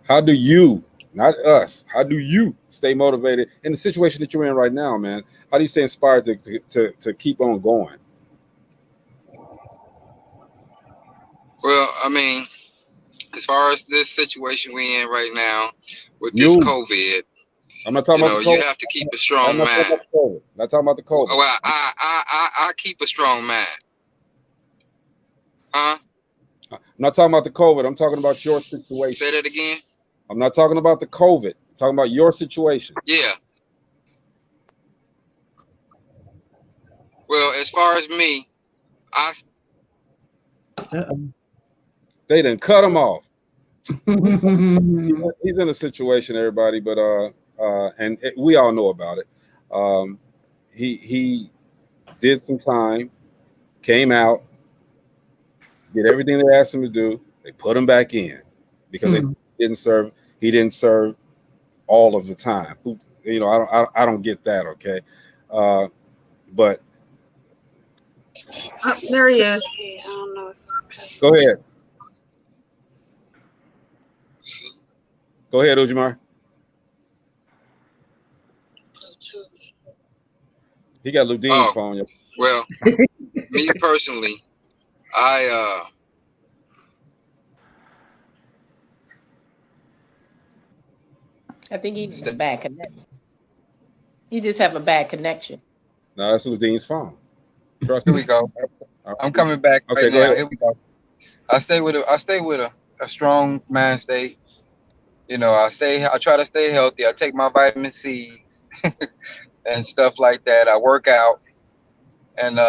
How do you, not us, how do you stay motivated in the situation that you're in right now, man? How do you stay inspired to keep on going? Well, I mean, as far as this situation we in right now with this You. COVID, I'm not talking about the COVID. you have to keep a strong mind. Not talking about the COVID. Well, I keep a strong mind. Huh? I'm not talking about the COVID. I'm talking about your situation. Say that again. I'm not talking about the COVID. I'm talking about your situation. Yeah. Well, as far as me, They didn't cut him off. He's in a situation, everybody, but we all know about it. He did some time, came out, did everything they asked him to do. They put him back in because he didn't serve all of the time. I don't get that. Okay, but there he is. Go ahead. Go ahead, Ujimar. He got Ludine's phone. Well, me personally, I think he's a bad connection. You just have a bad connection. No, that's Ludine's phone. Trust Here me. we go. I'm coming back right now. Here we go. I stay with a strong mind state. You know, I try to stay healthy. I take my vitamin C's and stuff like that. I work out, and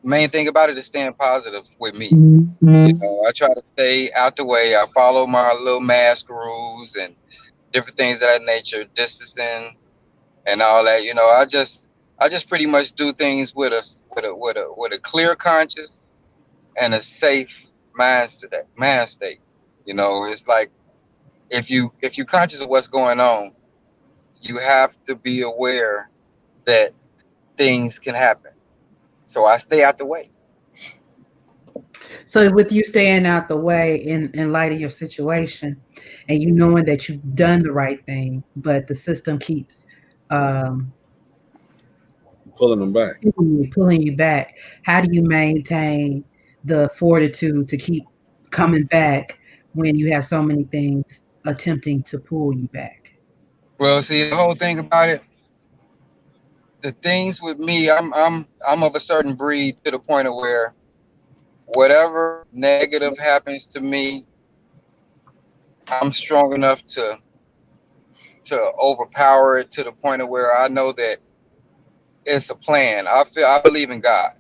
main thing about it is staying positive with me. You know, I try to stay out the way. I follow my little mask rules and different things of that nature, distancing and all that. You know, I just pretty much do things with a clear conscience and a safe mind state. You know, it's like if you're conscious of what's going on, you have to be aware that things can happen. So I stay out the way. So with you staying out the way in light of your situation and you knowing that you've done the right thing, but the system keeps pulling them back, pulling you back, how do you maintain the fortitude to keep coming back when you have so many things attempting to pull you back? Well, see, the whole thing about it, the things with me, I'm of a certain breed to the point of where whatever negative happens to me, I'm strong enough to overpower it to the point of where I know that it's a plan. I believe in God.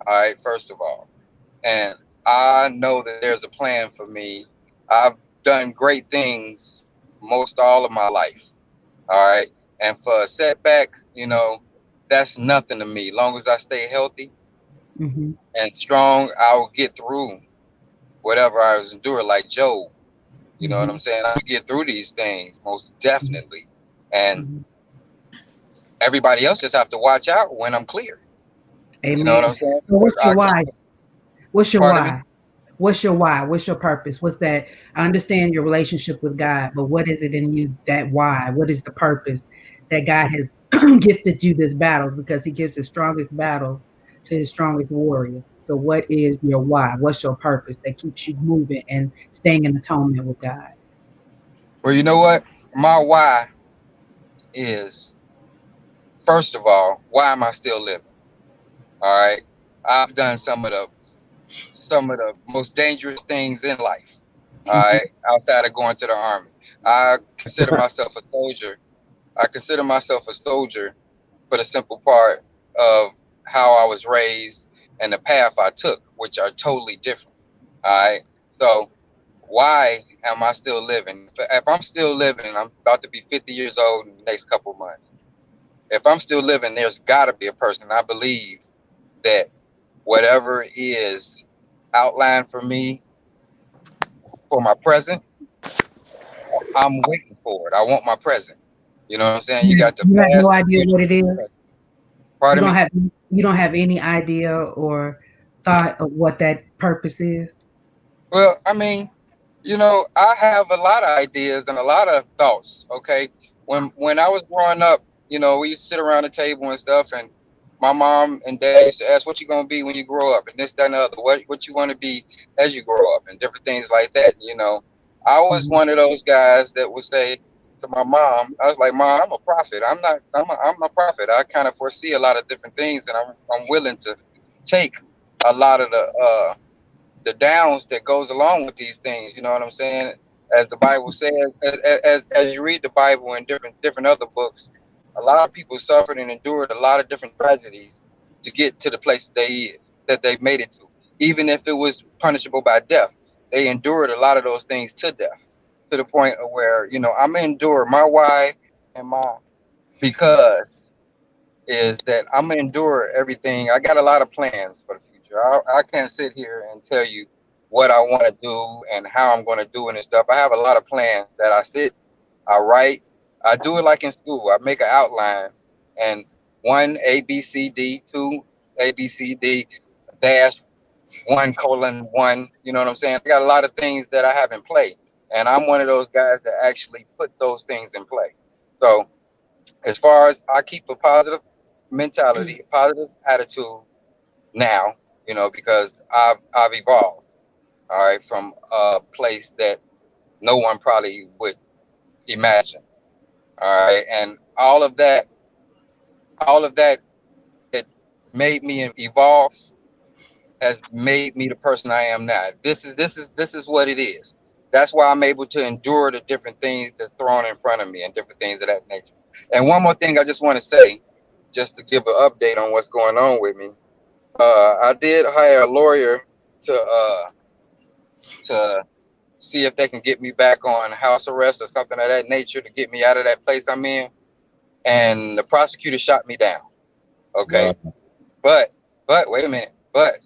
All right, first of all, and I know that there's a plan for me. I've done great things most all of my life. All right, and for a setback, you know, that's nothing to me. Long as I stay healthy and strong, I will get through whatever I was enduring, like Job. You know what I'm saying? I get through these things most definitely, and everybody else just have to watch out when I'm clear. Amen. You know what I'm saying? So what's your why? What's your Pardon why? me? What's your why? What's your purpose? What's that? I understand your relationship with God, but what is it in you that why? What is the purpose that God has gifted you this battle? Because he gives his strongest battle to his strongest warrior. So what is your why? What's your purpose that keeps you moving and staying in atonement with God? Well, you know what? My why is first of all, why am I still living? All right. I've done some of the most dangerous things in life. All right. Outside of going to the army. I consider myself a soldier. I consider myself a soldier for the simple part of how I was raised and the path I took, which are totally different. All right. So why am I still living? If I'm still living, I'm about to be 50 years old in the next couple of months. If I'm still living, there's got to be a person. I believe that whatever is outlined for me for my present, I'm waiting for it. I want my present. You know what I'm saying? You got the You have past, no the idea future, what it is. Pardon me? You don't have any idea or thought of what that purpose is. Well, I mean, you know, I have a lot of ideas and a lot of thoughts. Okay, when I was growing up, you know, we used to sit around the table and stuff, and my mom and dad used to ask, "What you gonna be when you grow up?" and this, that, and the other. What you want to be as you grow up, and different things like that. You know, I was one of those guys that would say to my mom, I was like, "Mom, I'm a prophet. I'm a prophet. I kind of foresee a lot of different things, and I'm willing to take a lot of the downs that goes along with these things." You know what I'm saying? As the Bible says, as you read the Bible and different other books, a lot of people suffered and endured a lot of different tragedies to get to the place that they made it to. Even if it was punishable by death, they endured a lot of those things to death, to the point of where, you know, I'm gonna endure my why and my because is that I'm gonna endure everything. I got a lot of plans for the future. I can't sit here and tell you what I want to do and how I'm going to do it and stuff. I have a lot of plans that I sit, I write, I do it like in school. I make an outline, and 1 ABCD, 2 ABCD dash 1:1. You know what I'm saying? I got a lot of things that I have in play, and I'm one of those guys that actually put those things in play. So as far as I keep a positive mentality, a positive attitude now, you know, because I've evolved, all right, from a place that no one probably would imagine, all right, and all of that that made me evolve has made me the person I am now. This is what it is. That's why I'm able to endure the different things that's thrown in front of me and different things of that nature. And one more thing I just want to say, just to give an update on what's going on with me. I did hire a lawyer to see if they can get me back on house arrest or something of that nature to get me out of that place I'm in. And the prosecutor shot me down. Okay. Wow. But wait a minute. But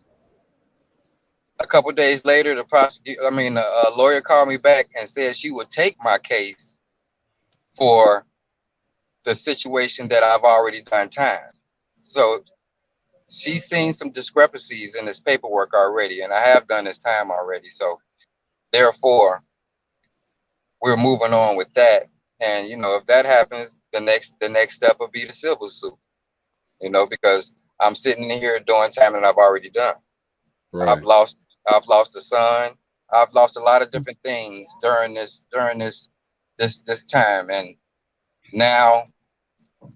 a couple days later, the lawyer called me back and said she would take my case for the situation that I've already done time. So she's seen some discrepancies in this paperwork already, and I have done this time already. So therefore, we're moving on with that. And you know, if that happens, the next step will be the civil suit. You know, because I'm sitting here doing time that I've already done. Right. I've lost a son. I've lost a lot of different things during this time, and now,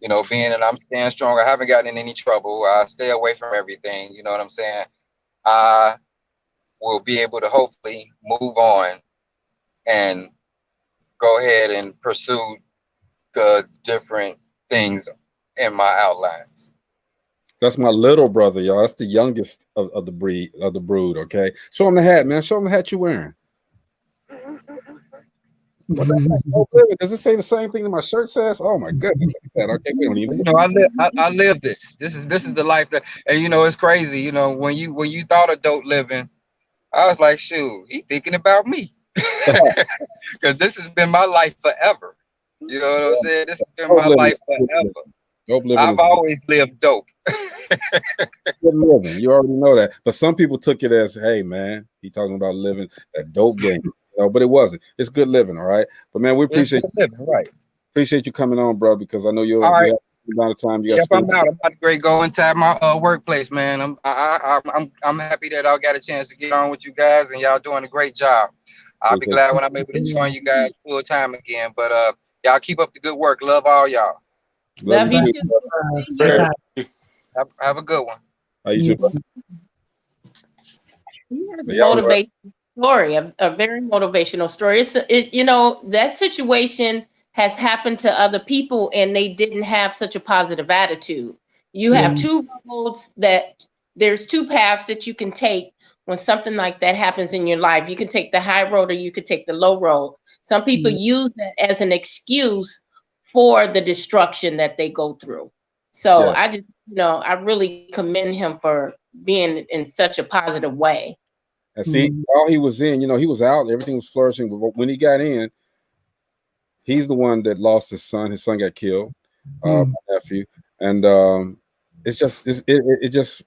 you know, being that I'm staying strong, I haven't gotten in any trouble. I stay away from everything. You know what I'm saying? I will be able to hopefully move on and go ahead and pursue the different things in my outlines. That's my little brother, y'all. That's the youngest of the brood. Okay, show him the hat, man. Show him the hat you're wearing. Does it say the same thing that my shirt says? Oh my goodness! Okay, we don't even. You know, I live this. This is the life that, and you know, it's crazy. You know, when you thought of dope living, I was like, shoot, he thinking about me, because this has been my life forever. You know what I'm saying? This has been my life forever. Dope living. I've always lived dope. Good living. You already know that. But some people took it as, hey, man, he talking about living that dope game. You know, but it wasn't. It's good living, all right? But, man, we appreciate living, right. Appreciate you coming on, bro, because I know you all right. have a amount of time. You got I'm out. I'm about to go inside my workplace, man. I'm happy that I got a chance to get on with you guys, and y'all doing a great job. I'll be glad when I'm able to join you guys full time again. But y'all keep up the good work. Love all y'all. Love you too. Have a good one. How you doing? Motivational story, a very motivational story. It's you know, that situation has happened to other people and they didn't have such a positive attitude. You have two roads there's two paths that you can take when something like that happens in your life. You can take the high road or you could take the low road. Some people use that as an excuse for the destruction that they go through. So I just, you know, I really commend him for being in such a positive way. And see, while he was in, you know, he was out, everything was flourishing. But when he got in, he's the one that lost his son. His son got killed, my nephew. And it's just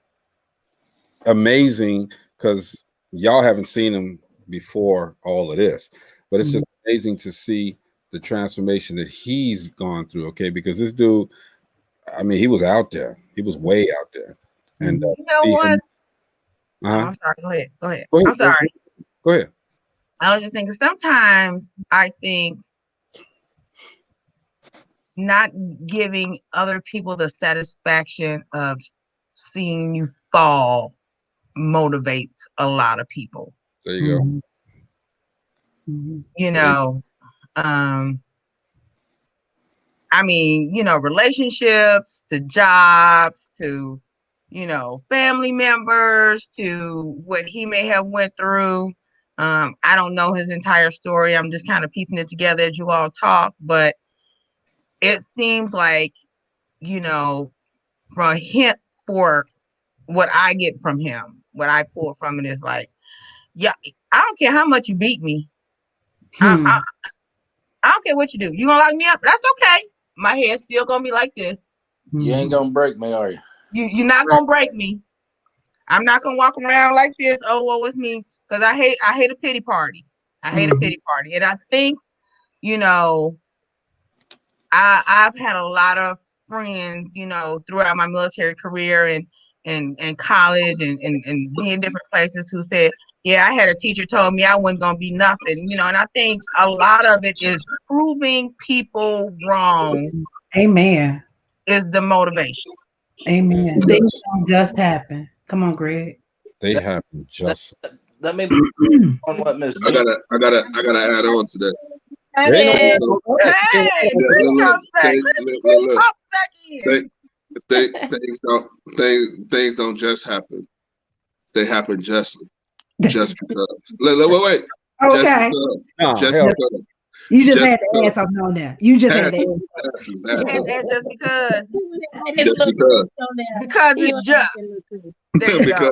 amazing because y'all haven't seen him before all of this. But it's just amazing to see the transformation that he's gone through, okay? Because this dude, I mean, he was out there. He was way out there. And you know what? I'm sorry. Go ahead. I'm sorry. Go ahead. I was just thinking sometimes I think not giving other people the satisfaction of seeing you fall motivates a lot of people. There you go. You know, I mean, you know, relationships to jobs to, you know, family members to what he may have went through. I don't know his entire story. I'm just kind of piecing it together as you all talk, but it seems like, you know, for what I get from him, what I pull from it is like, yeah, I don't care how much you beat me. I don't care what you do. You gonna lock me up? That's okay. My head's still gonna be like this. You ain't gonna break me, are you? You're not gonna break me. I'm not gonna walk around like this. Oh, well, it's me, because I hate a pity party. I hate a pity party, and I think, you know, I've had a lot of friends, you know, throughout my military career and college and being different places who said, yeah, I had a teacher told me I wasn't gonna be nothing, you know, and I think a lot of it is proving people wrong. Amen. Is the motivation. Amen. Things don't just happen. Come on, Greg. They happen just. Let me on what Miss. I gotta add on to that. Things don't just happen. They happen justly. Just because. Wait. Okay. Just because. You just had to add something on there. You just had to add something. Just because. Because it's just. Because it's just.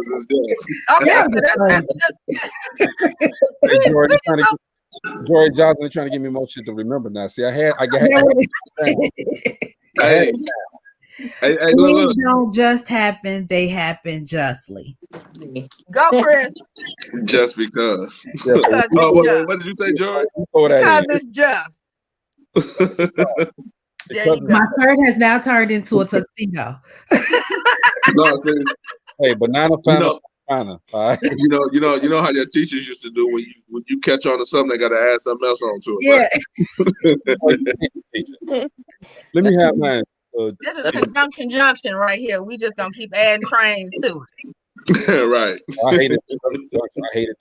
Okay. Joy Johnson trying to give me more shit to remember now. See, I got Hey, things don't just happen, they happen justly. Go, Chris. Just because. What did you say, Joy? Because it's just. My shirt has now turned into a tuxedo. No, see, hey, banana final. You know how your teachers used to do when you catch on to something, they got to add something else on to it. Yeah. Let me have mine. This is conjunction junction right here. We just gonna keep adding trains to it. Right. I hated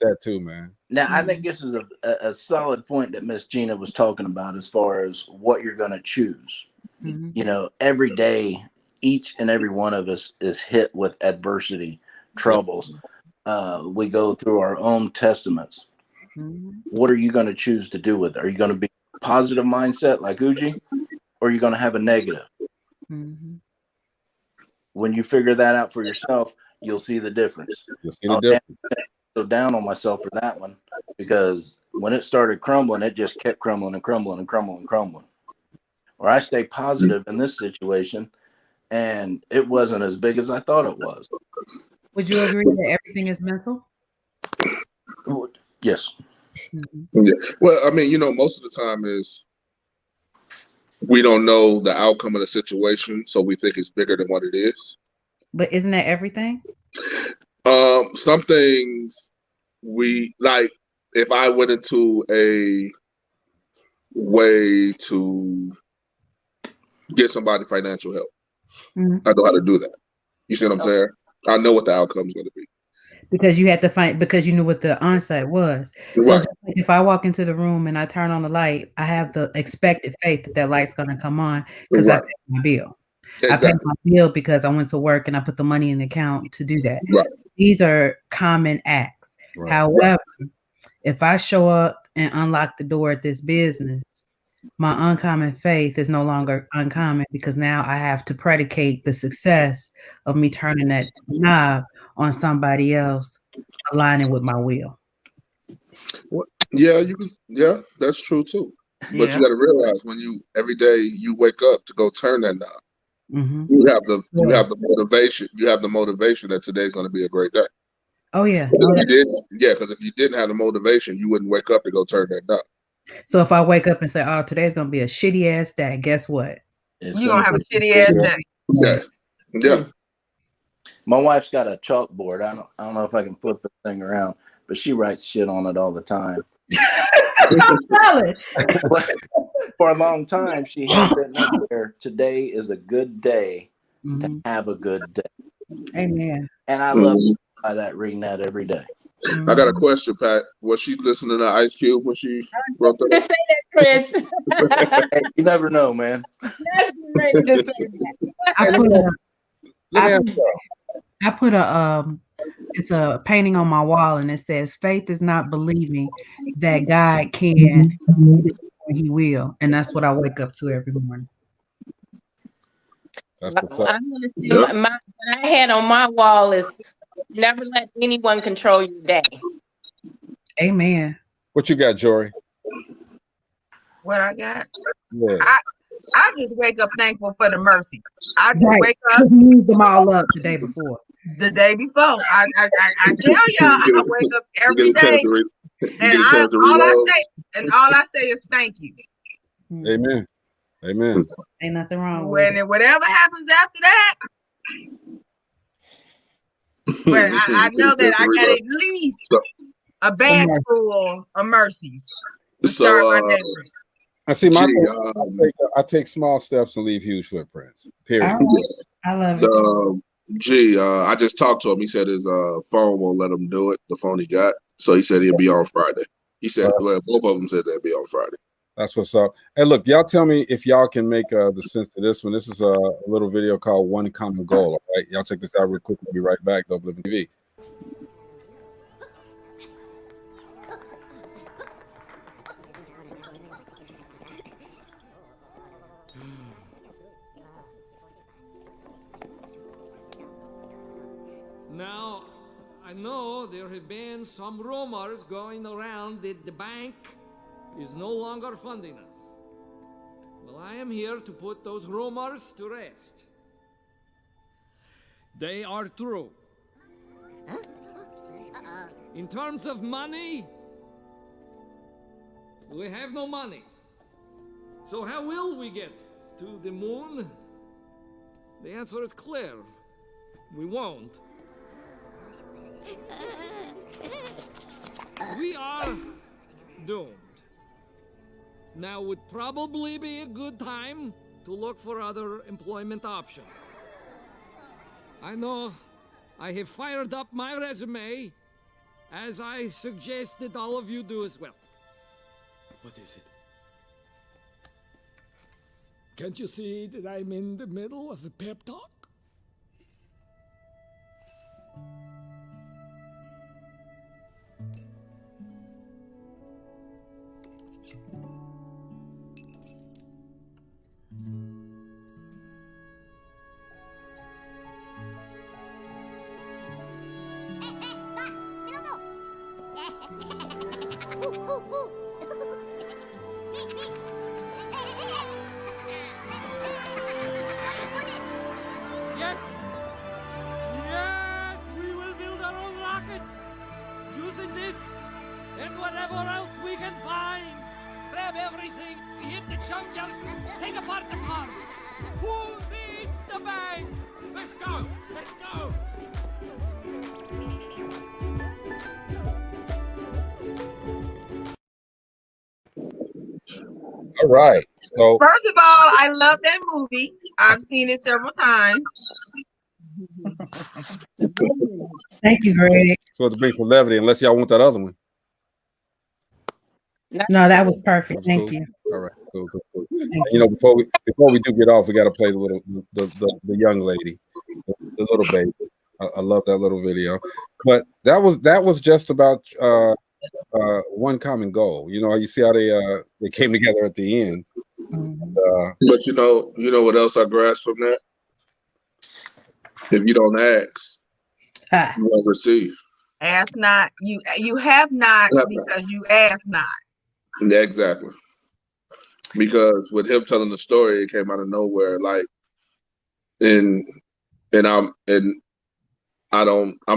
that too, man. Now I think this is a solid point that Miss Gina was talking about as far as what you're going to choose. You know, every day, each and every one of us is hit with adversity, troubles. We go through our own testaments. What are you going to choose to do with it? Are you going to be a positive mindset like Uji, or are you going to have a negative? When you figure that out for yourself, you'll see the difference. You'll see the difference. So down on myself for that one, because when it started crumbling, it just kept crumbling and crumbling and crumbling and crumbling. Or I stay positive in this situation, and it wasn't as big as I thought it was. Would you agree that everything is mental? Yes. Yeah. Well, I mean, you know, most of the time is we don't know the outcome of the situation, so we think it's bigger than what it is. But isn't that everything? Some things we like. If I went into a way to get somebody financial help, I know how to do that. You see what I'm saying? I know what the outcome is going to be. Because you had to find, because you knew what the onset was. So just like if I walk into the room and I turn on the light, I have the expected faith that that light's going to come on because I paid my bill. Exactly. I paid my bill because I went to work and I put the money in the account to do that. Right. These are common acts. Right. However, if I show up and unlock the door at this business, my uncommon faith is no longer uncommon because now I have to predicate the success of me turning that knob on somebody else aligning with my will. Yeah, that's true too. But you got to realize when you every day you wake up to go turn that knob, you have the motivation. You have the motivation that today's going to be a great day. Oh yeah. Because if you didn't have the motivation, you wouldn't wake up to go turn that knob. So if I wake up and say, "Oh, today's going to be a shitty ass day," guess what? You're going to have a shitty ass day. Yeah. My wife's got a chalkboard. I don't know if I can flip the thing around, but she writes shit on it all the time. For a long time, she had written up there, "Today is a good day to have a good day." Amen. And I love that, reading that every day. I got a question, Pat. Was she listening to Ice Cube when she wrote that? Just say that, Chris. Hey, you never know, man. That's great to say that. I put it's a painting on my wall and it says, "Faith is not believing that God can, he will." And that's what I wake up to every morning. That's what's up. What I had on my wall is never let anyone control your day. Amen. What you got, Jory? What I got? Yeah. I just wake up thankful for the mercy. I just wake up. You used them all up the day before. The day before. I tell y'all, I wake up every day, and all I say is thank you. Amen. Amen. Ain't nothing wrong with it. Whatever happens after that, but I know that I got at least a bag full of mercies. So, I see my I take small steps and leave huge footprints. Period. I love it. I just talked to him. He said his phone won't let him do it, the phone he got. So he said he'll be on Friday. He said, well, both of them said they'll be on Friday. That's what's up. Hey, look, y'all tell me if y'all can make the sense to this one. This is a little video called One Common Goal. All right, y'all check this out real quick. We'll be right back. DopelivenTV. Now, I know there have been some rumors going around that the bank is no longer funding us. Well, I am here to put those rumors to rest. They are true. In terms of money, we have no money. So how will we get to the moon? The answer is clear. We won't. We are doomed. Now would probably be a good time to look for other employment options. I know I have fired up my resume, as I suggested all of you do as well. What is it? Can't you see that I'm in the middle of a pep talk? Yes! Yes! We will build our own rocket! Using this and whatever else we can find! Grab everything, hit the junkyards, take apart the cars! Who needs the bank? Let's go! Let's go! All right. So first of all, I love that movie. I've seen it several times. Thank you, Greg. So to bring some levity, unless y'all want that other one. No, that was perfect. That was Thank cool. you. All right, cool. Thank You know, before we do get off, we got to play the young lady, the little baby. I love that little video. But that was just about one common goal. You know, you see how they came together at the end. But you know what else I grasped from that? If you don't ask, you won't receive. Ask not, you have not because you ask not. Yeah, exactly. Because with him telling the story, it came out of nowhere. Like, I'm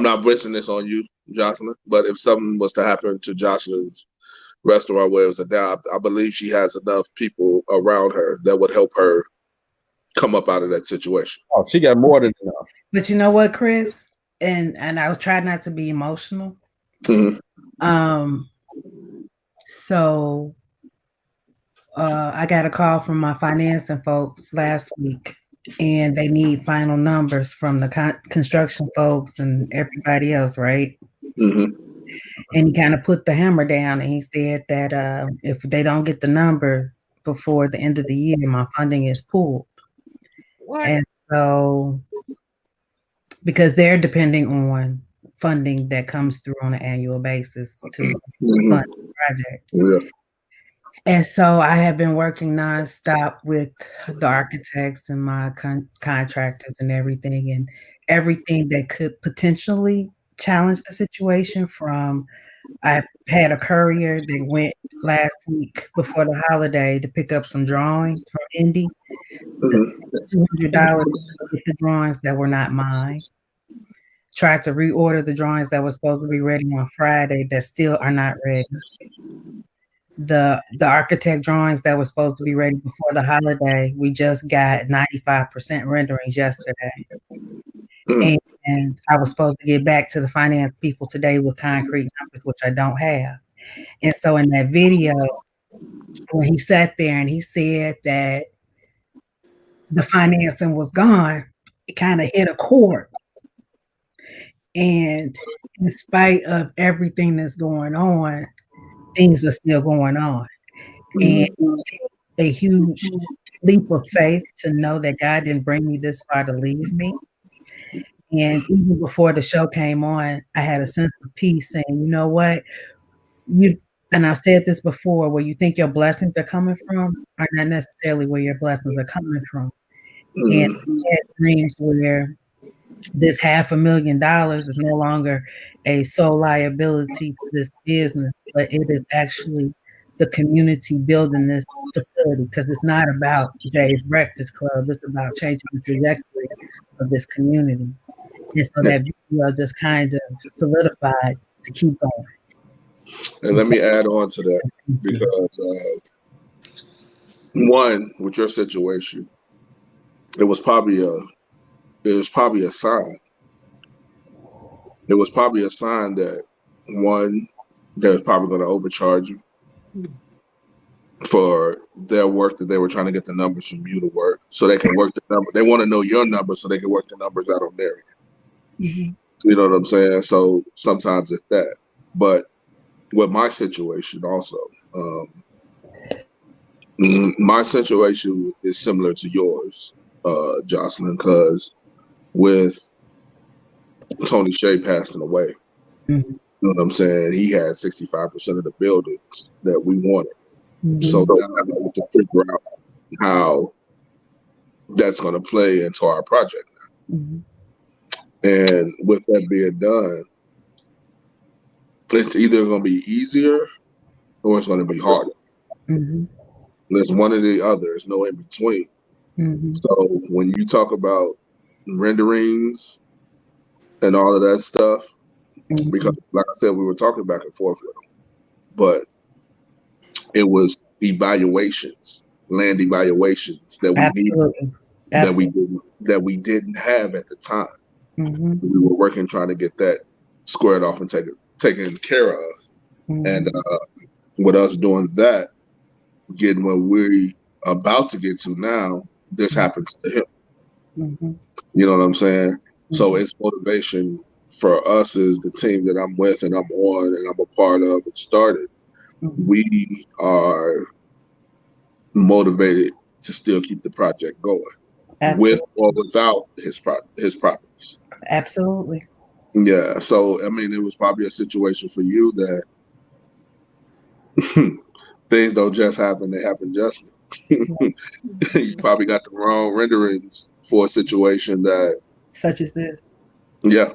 not wishing this on you, Jocelyn. But if something was to happen to Jocelyn's restaurant where it was a doubt, I believe she has enough people around her that would help her come up out of that situation. Oh, she got more than enough. But you know what, Chris? And I was trying not to be emotional. Mm-hmm. So I got a call from my financing folks last week, and they need final numbers from the construction folks and everybody else, right? Mm-hmm. And he kind of put the hammer down, and he said that if they don't get the numbers before the end of the year, my funding is pulled. What? And so, because they're depending on funding that comes through on an annual basis to fund the project. Yeah. And so I have been working nonstop with the architects and my contractors and everything that could potentially challenge the situation. From I had a courier that went last week before the holiday to pick up some drawings from Indy. $200 to get the drawings that were not mine. Tried to reorder the drawings that were supposed to be ready on Friday that still are not ready. The architect drawings that were supposed to be ready before the holiday, we just got 95% renderings yesterday. And I was supposed to get back to the finance people today with concrete numbers, which I don't have. And so in that video, when he sat there and he said that the financing was gone, it kind of hit a chord. And in spite of everything that's going on, things are still going on. And it's a huge leap of faith to know that God didn't bring me this far to leave me. And even before the show came on, I had a sense of peace saying, you know what? And I've said this before, where you think your blessings are coming from are not necessarily where your blessings are coming from. And I had dreams where this $500,000 is no longer a sole liability to this business, but it is actually the community building this facility, because it's not about Jay's Breakfast Club. It's about changing the trajectory of this community. And so that video just kind of solidified to keep going. And let me add on to that, because one, with your situation, it was probably a sign. It was probably a sign that, one, they're probably going to overcharge you for their work that they were trying to get the numbers from you to work, so they can work the number. They want to know your numbers so they can work the numbers out on their end. You know what I'm saying? So sometimes it's that. But with my situation also, my situation is similar to yours, Jocelyn, because with Tony Shea passing away, you know what I'm saying? He had 65% of the buildings that we wanted. So now I have to figure out how that's going to play into our project now. And with that being done, it's either going to be easier or it's going to be harder. There's one or the other. There's no in between. So when you talk about renderings and all of that stuff, because like I said, we were talking back and forth with them, but it was evaluations, land evaluations that we needed, that we didn't have at the time. We were working trying to get that squared off and taken care of. And with us doing that, getting what we're about to get to now, this happens to him. Mm-hmm. You know what I'm saying? Mm-hmm. So it's motivation for us as the team that I'm with and I'm on and I'm a part of and started. Mm-hmm. We are motivated to still keep the project going. Absolutely. With or without his properties. Absolutely. Yeah. So I mean, it was probably a situation for you that things don't just happen; they happen justly. You probably got the wrong renderings for a situation that, such as this. Yeah.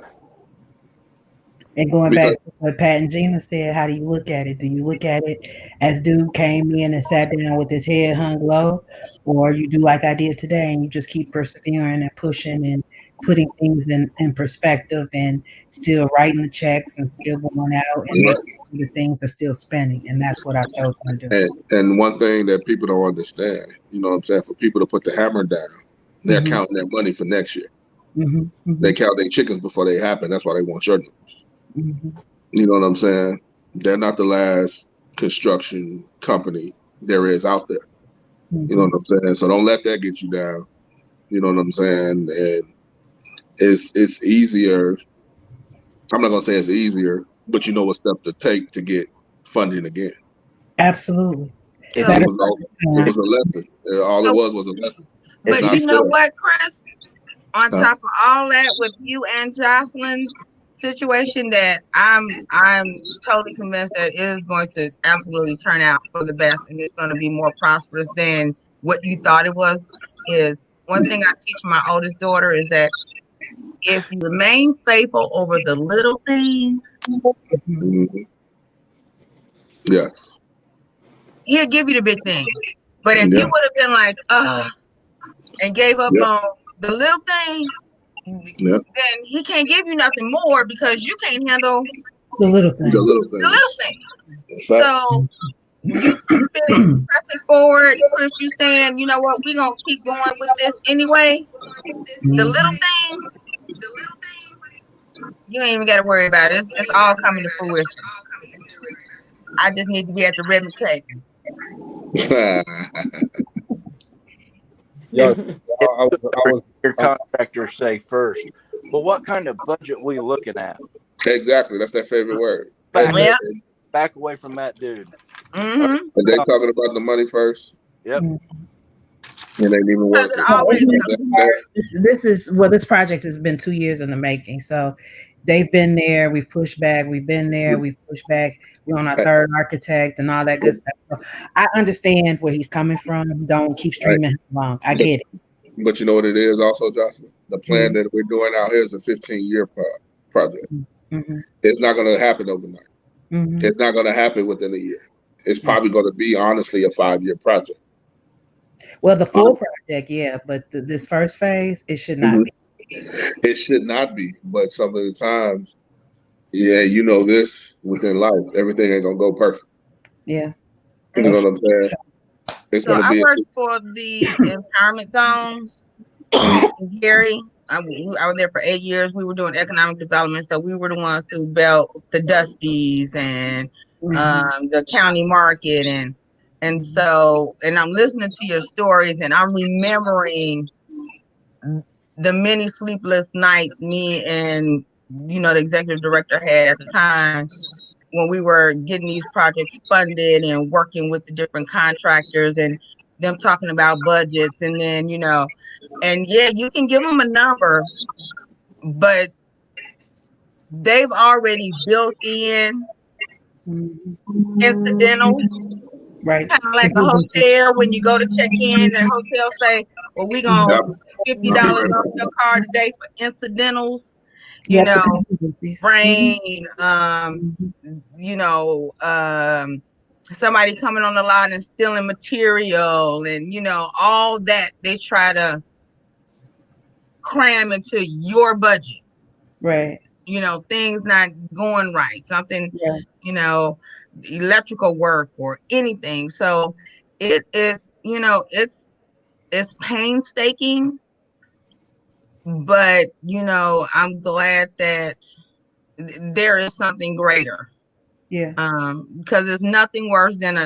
And going Because, back to what Pat and Gina said, how do you look at it? Do you look at it as dude came in and sat down with his head hung low, or you do like I did today and you just keep persevering and pushing and putting things in perspective and still writing the checks and still going out and making sure the things are still spending? And that's what I chose to do. and one thing that people don't understand, you know what I'm saying, for people to put the hammer down, they're counting their money for next year. They count their chickens before they happen. That's why they want your numbers. You know what I'm saying? They're not the last construction company there is out there. You know what I'm saying? So don't let that get you down. You know what I'm saying? And it's easier. I'm not gonna say it's easier, but you know what steps to take to get funding again. Absolutely. It was a lesson. All it was a lesson. But you know what, Chris? On top of all that, with you and Jocelyn's situation, that I'm totally convinced that it is going to absolutely turn out for the best, and it's going to be more prosperous than what you thought it was. Is one thing I teach my oldest daughter is that if you remain faithful over the little things, yes, he'll give you the big things. But if you would have been like, and gave up on the little thing, then he can't give you nothing more because you can't handle the little thing. The little thing. So you pressing forward, Chris, you saying, you know what, we're gonna keep going with this anyway. The little things, you ain't even gotta worry about it. It's all coming to fruition. I just need to be at the ribbon cutting. Yes, I was your contractor say first. Well, what kind of budget we looking at? Exactly, that's their favorite word. Back away from that dude. Are they talking about the money first? Yep. And they didn't even work. This project has been 2 years in the making. So they've been there, we've pushed back, we've been there, we've pushed back. We're on our third architect and all that good stuff. So I understand where he's coming from. Don't keep streaming along. I get it. But you know what it is also, Jocelyn? The plan that we're doing out here is a 15-year project. It's not going to happen overnight. It's not going to happen within a year. It's probably going to be, honestly, a 5-year project. Well, the full project, yeah, but this first phase, it should not be. It should not be, but some of the times, you know this within life, everything ain't gonna go perfect. Yeah. You know what I'm saying? It's So gonna be. I worked for the empowerment zone in Gary. I was there for 8 years. We were doing economic development, so we were the ones who built the Dusties and the county market, and so, and I'm listening to your stories, and I'm remembering the many sleepless nights me and the executive director had at the time when we were getting these projects funded and working with the different contractors and them talking about budgets, and then and you can give them a number, but they've already built in incidentals. Right. Kind of like a hotel, when you go to check in, the hotel say, well, we're going to $50 off your card today for incidentals, rain, somebody coming on the line and stealing material, and all that they try to cram into your budget. Right. Things not going right, something, electrical work or anything. So it is, it's painstaking, but I'm glad that there is something greater. Yeah. Because there's nothing worse than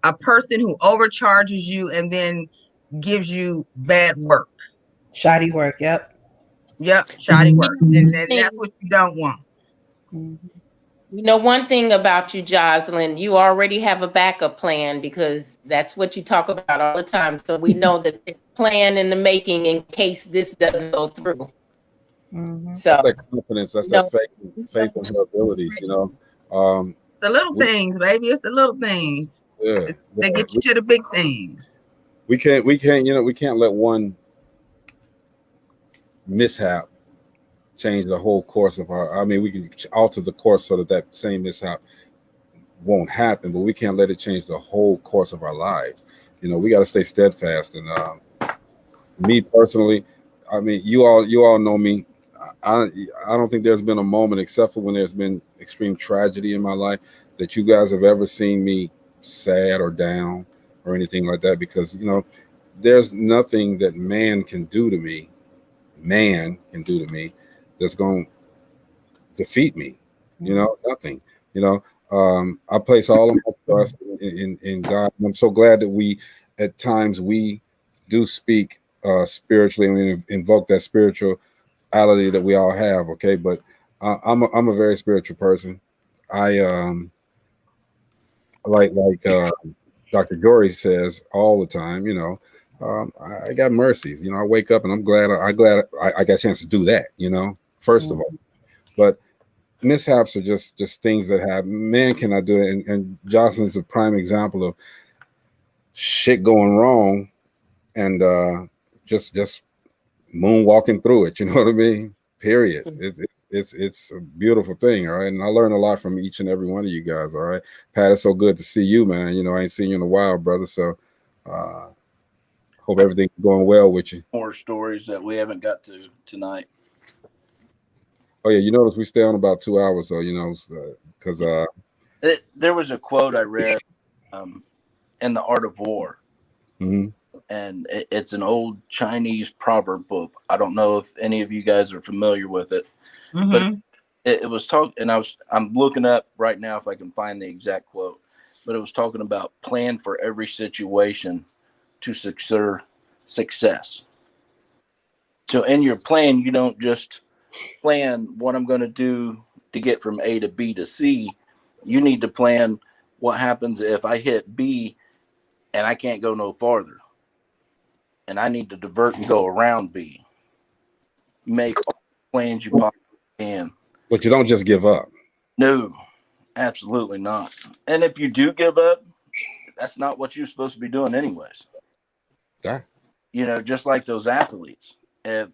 a person who overcharges you and then gives you bad work. Shoddy work. Yep. Shoddy work. And that's what you don't want. You know, one thing about you, Jocelyn, you already have a backup plan because that's what you talk about all the time. So we know that there's a plan in the making in case this doesn't go through. So that's that confidence, that's that faith in her abilities, you know. It's the little things, baby. It's the little things. Yeah, they get you to the big things. We can't, you know, we can't let one mishap change the whole course of our. I mean, we can alter the course so that that same mishap won't happen, but we can't let it change the whole course of our lives. You know, we got to stay steadfast. And me personally, I mean, you all know me. I don't think there's been a moment, except for when there's been extreme tragedy in my life, that you guys have ever seen me sad or down or anything like that, because, you know, there's nothing that man can do to me that's going to defeat me. You know, nothing. You know, I place all of my trust in God. And I'm so glad that we, at times, we do speak spiritually and we invoke that spirituality that we all have. Okay, but I'm a very spiritual person. I like Dr. Jory says all the time. You know, I got mercies. You know, I wake up and I'm glad I got a chance to do that. You know, first of all, but mishaps are just things that happen. Man cannot do it. And Jocelyn's a prime example of shit going wrong and just moonwalking through it. You know what I mean? Period. It's a beautiful thing. All right. And I learned a lot from each and every one of you guys. All right. Pat, it's so good to see you, man. You know, I ain't seen you in a while, brother. So hope everything's going well with you. More stories that we haven't got to tonight. Oh yeah, you notice we stay on about 2 hours, though. You know, because there was a quote I read in The Art of War, and it's an old Chinese proverb book. I don't know if any of you guys are familiar with it, but it was talking. And I'm looking up right now if I can find the exact quote, but it was talking about plan for every situation to secure success. So in your plan, you don't just plan what I'm going to do to get from A to B to C. You need to plan what happens if I hit B and I can't go no farther, and I need to divert and go around B. Make all the plans you possibly can. But you don't just give up. No, absolutely not. And if you do give up, that's not what you're supposed to be doing anyways. Yeah. You know, just like those athletes. It's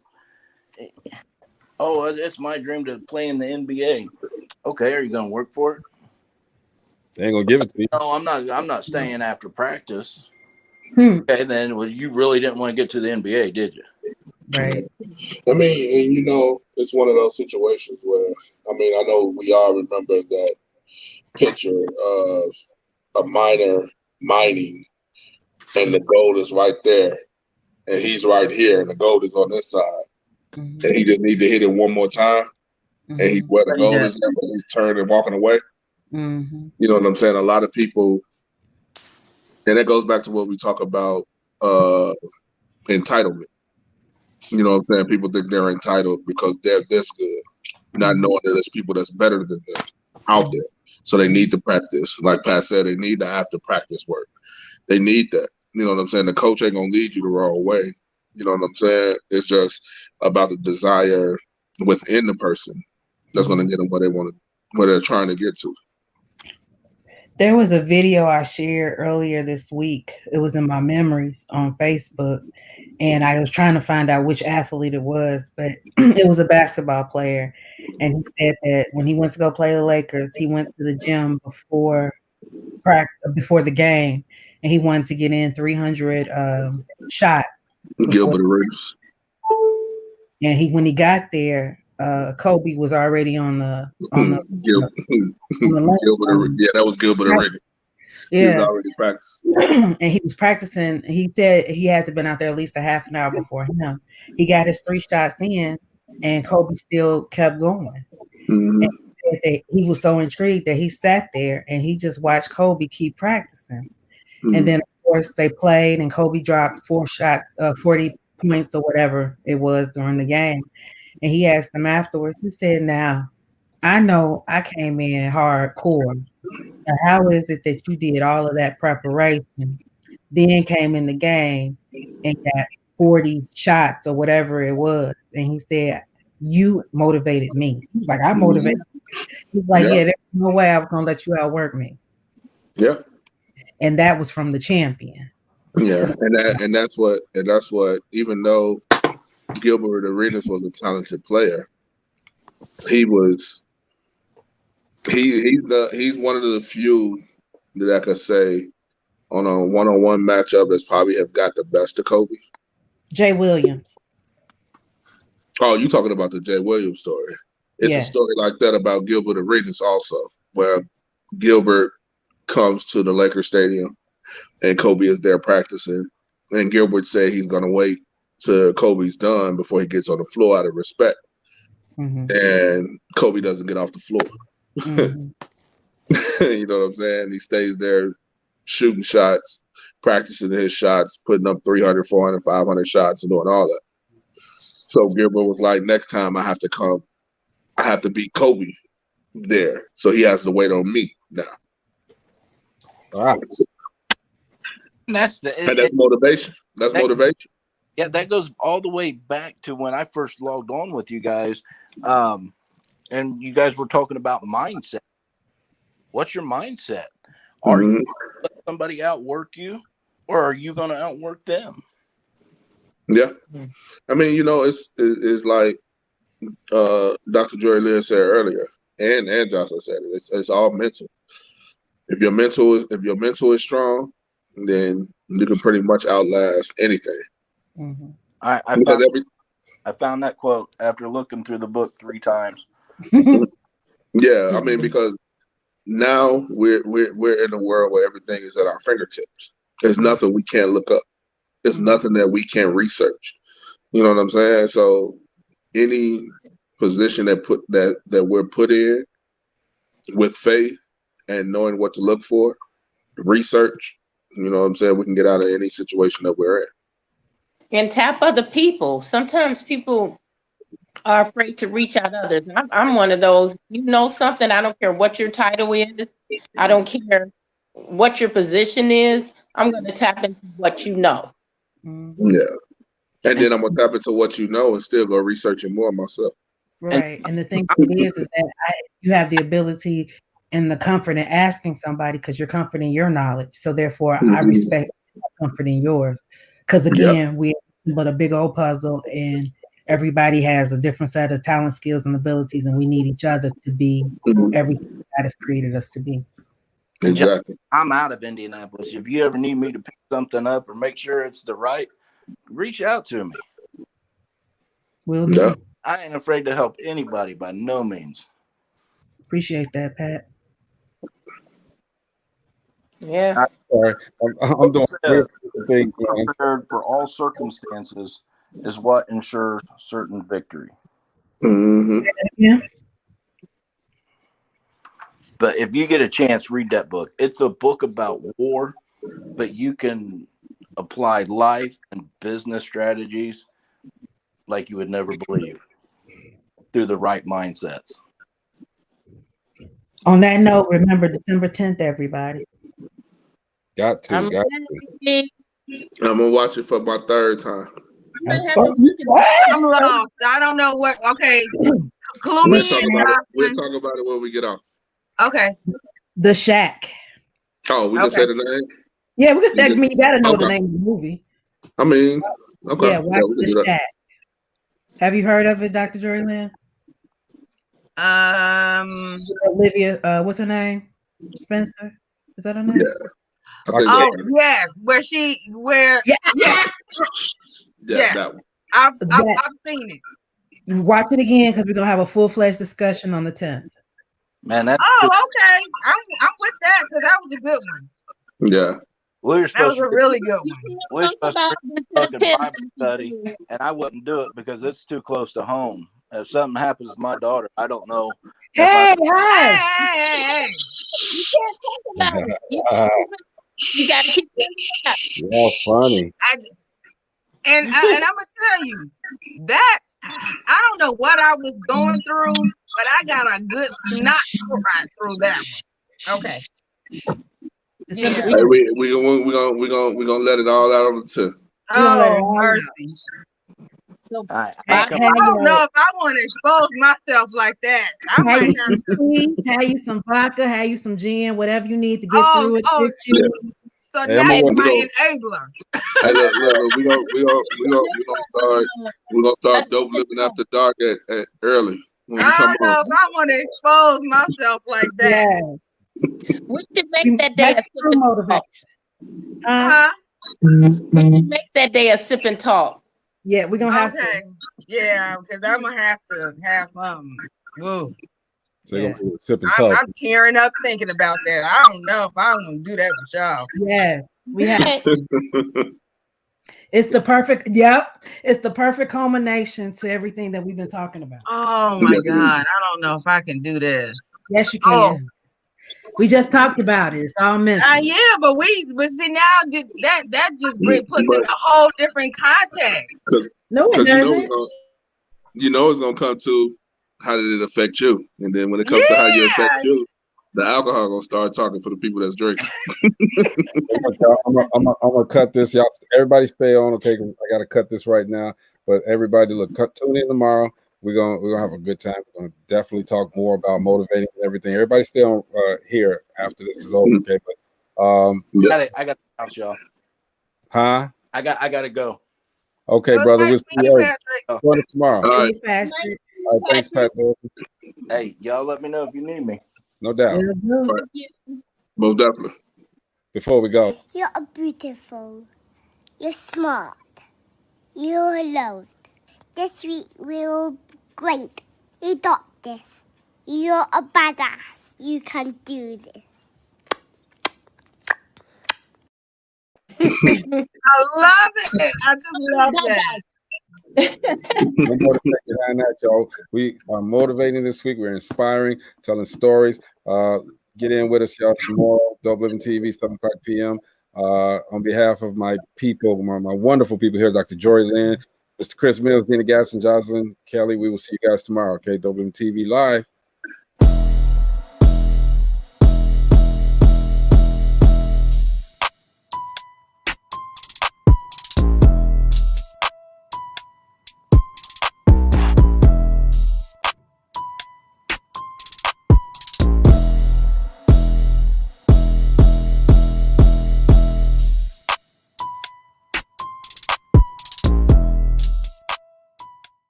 my dream to play in the NBA. Okay, are you going to work for it? They ain't gonna give it to you. No, I'm not staying after practice. Okay, then you really didn't want to get to the NBA, did you? Right. I mean, and you know, it's one of those situations where, I mean, I know we all remember that picture of a miner mining, and the gold is right there, and he's right here, and the gold is on this side, and he just need to hit it one more time, and he's where the gold is, but he's turning and walking away. You know what I'm saying? A lot of people, and it goes back to what we talk about entitlement. You know what I'm saying? People think they're entitled because they're this good, not knowing that there's people that's better than them out there. So they need to practice. Like Pat said, they need the after practice work. They need that. You know what I'm saying? The coach ain't gonna lead you the wrong way. You know what I'm saying? It's just about the desire within the person that's gonna get them where they want to, where they're trying to get to. There was a video I shared earlier this week. It was in my memories on Facebook, and I was trying to find out which athlete it was, but it was a basketball player. And he said that when he went to go play the Lakers, he went to the gym before the game, and he wanted to get in 300 shots. Gilbert Arenas. And when he got there, Kobe was already on the Gilbert. Yeah, that was Gilbert Arenas. Yeah, he was already practicing, and he was practicing. He said he had to have been out there at least a half an hour before him. He got his 3 shots in, and Kobe still kept going. And said that he was so intrigued that he sat there and he just watched Kobe keep practicing. And then, of course, they played and Kobe dropped 4 shots, 40 points or whatever it was during the game. And he asked him afterwards, he said, now, I know I came in hardcore. Now, how is it that you did all of that preparation, then came in the game and got 40 shots or whatever it was? And he said, you motivated me. He was like, I motivated you. He's like, yeah, there's no way I was going to let you outwork me. Yeah. And that was from the champion. Yeah, and that's what even though Gilbert Arenas was a talented player, he's one of the few that I could say on a one-on-one matchup that's probably have got the best of Kobe. Jay Williams. Oh, you talking about the Jay Williams story? It's a story like that about Gilbert Arenas also, where Gilbert comes to the Lakers stadium and Kobe is there practicing, and Gilbert said he's going to wait till Kobe's done before he gets on the floor out of respect. And Kobe doesn't get off the floor. You know what I'm saying? He stays there shooting shots, practicing his shots, putting up 300, 400, 500 shots and doing all that. So Gilbert was like, next time I have to come, I have to beat Kobe there. So he has to wait on me now. All right. And that's motivation. That's motivation. Yeah, that goes all the way back to when I first logged on with you guys. And you guys were talking about mindset. What's your mindset? Are you going to let somebody outwork you, or are you going to outwork them? Yeah. I mean, it's like Dr. Joy Lynn said earlier, and Jocelyn said it. It's all mental. If your mental is strong, then you can pretty much outlast anything. I found that quote after looking through the book 3 times. Yeah, I mean, because now we're in a world where everything is at our fingertips. There's nothing we can't look up. There's nothing that we can't research. You know what I'm saying? So any position that we're put in with faith and knowing what to look for, research, you know what I'm saying, we can get out of any situation that we're in. And tap other people. Sometimes people are afraid to reach out to others. I'm one of those. You know something, I don't care what your title is. I don't care what your position is. I'm going to tap into what you know. Yeah. And then I'm going to tap into what you know and still go researching more myself. Right. And the thing is that you have the ability and the comfort in asking somebody because you're comforting your knowledge. So therefore, I respect comforting yours. Because again, we're but a big old puzzle, and everybody has a different set of talent, skills, and abilities, and we need each other to be everything God has created us to be. Exactly. I'm out of Indianapolis. If you ever need me to pick something up or make sure it's the right, reach out to me. Will do. Yeah. I ain't afraid to help anybody by no means. Appreciate that, Pat. Yeah. I'm doing things. Prepared for all circumstances is what ensures certain victory. Yeah. But if you get a chance, read that book. It's a book about war, but you can apply life and business strategies like you would never believe through the right mindsets. On that note, remember December 10th, everybody. Got to. I'm gonna watch it for my 3rd time. I'm lost. I don't know what. Okay, clue me in. We'll talk about it when we get off. Okay. The Shack. Oh, we can say the name. Yeah, we can say. I mean, you gotta know the name of the movie. I mean, okay. Yeah, watch The Shack. Have you heard of it, Dr. Joy Lynn? Olivia, what's her name? Spencer? Is that her name? Yeah. Oh yes, yeah. That one. I've seen it. You watch it again because we're gonna have a full-fledged discussion on the 10th. Man, that's okay. I'm with that because that was a good one. Yeah. That was a really good one. We're supposed to fucking Bible study, and I wouldn't do it because it's too close to home. If something happens to my daughter, I don't know. Hey, Hey. You can't talk about it. You got to keep it. Yeah, funny. And I'm gonna tell you that I don't know what I was going through, but I got a good snot cry through that one. Okay. Yeah. Hey, we gonna let it all out on the tip. Oh, mercy. So, I don't know if I want to expose myself like that. I might have to. Have you some vodka, have you some gin, whatever you need to get through it. So Hey, that's I'm my enabler. Hey, look, we gonna start dope living after dark at early. I don't know if I want to expose myself like that. We should make that day a sip and talk. We should make that day a sip and talk. Yeah, we're gonna have to. Yeah, because I'm gonna have to have something. Woo. So you're gonna be a sip and talk. I'm tearing up thinking about that. I don't know if I want to do that with y'all. Yeah, we have to. It's the perfect, it's the perfect culmination to everything that we've been talking about. Oh my God. I don't know if I can do this. Yes, you can. We just talked about it. It's all mental. Yeah, but see now that just puts it in a whole different context. No, it doesn't. You know it's gonna come to how did it affect you, and then when it comes to how you affect you, the alcohol gonna start talking for the people that's drinking. I'm gonna cut this. Y'all, everybody stay on, okay? I gotta cut this right now. But everybody, tune in tomorrow. We're gonna have a good time. We're gonna definitely talk more about motivating and everything. Everybody stay on here after this is over, okay? But I got to bounce, y'all. Huh? I got to go. Okay, brother. We'll see you tomorrow. All right. All right, thanks, Pat. Hey, y'all let me know if you need me. No doubt. Right. Most definitely. Before we go. You're beautiful. You're smart. You're loved. This week we're great. You got this. You're a badass. You can do this. I love it. I just love that. No more to say behind that, y'all. We are motivating this week. We're inspiring, telling stories. Get in with us, y'all, tomorrow. Dope Living TV, 7 o'clock p.m. On behalf of my people, my wonderful people here, Dr. Jory Lynn, Mr. Chris Mills, Dina Gasson, Jocelyn, Kelly, we will see you guys tomorrow, okay? Dope Living TV Live.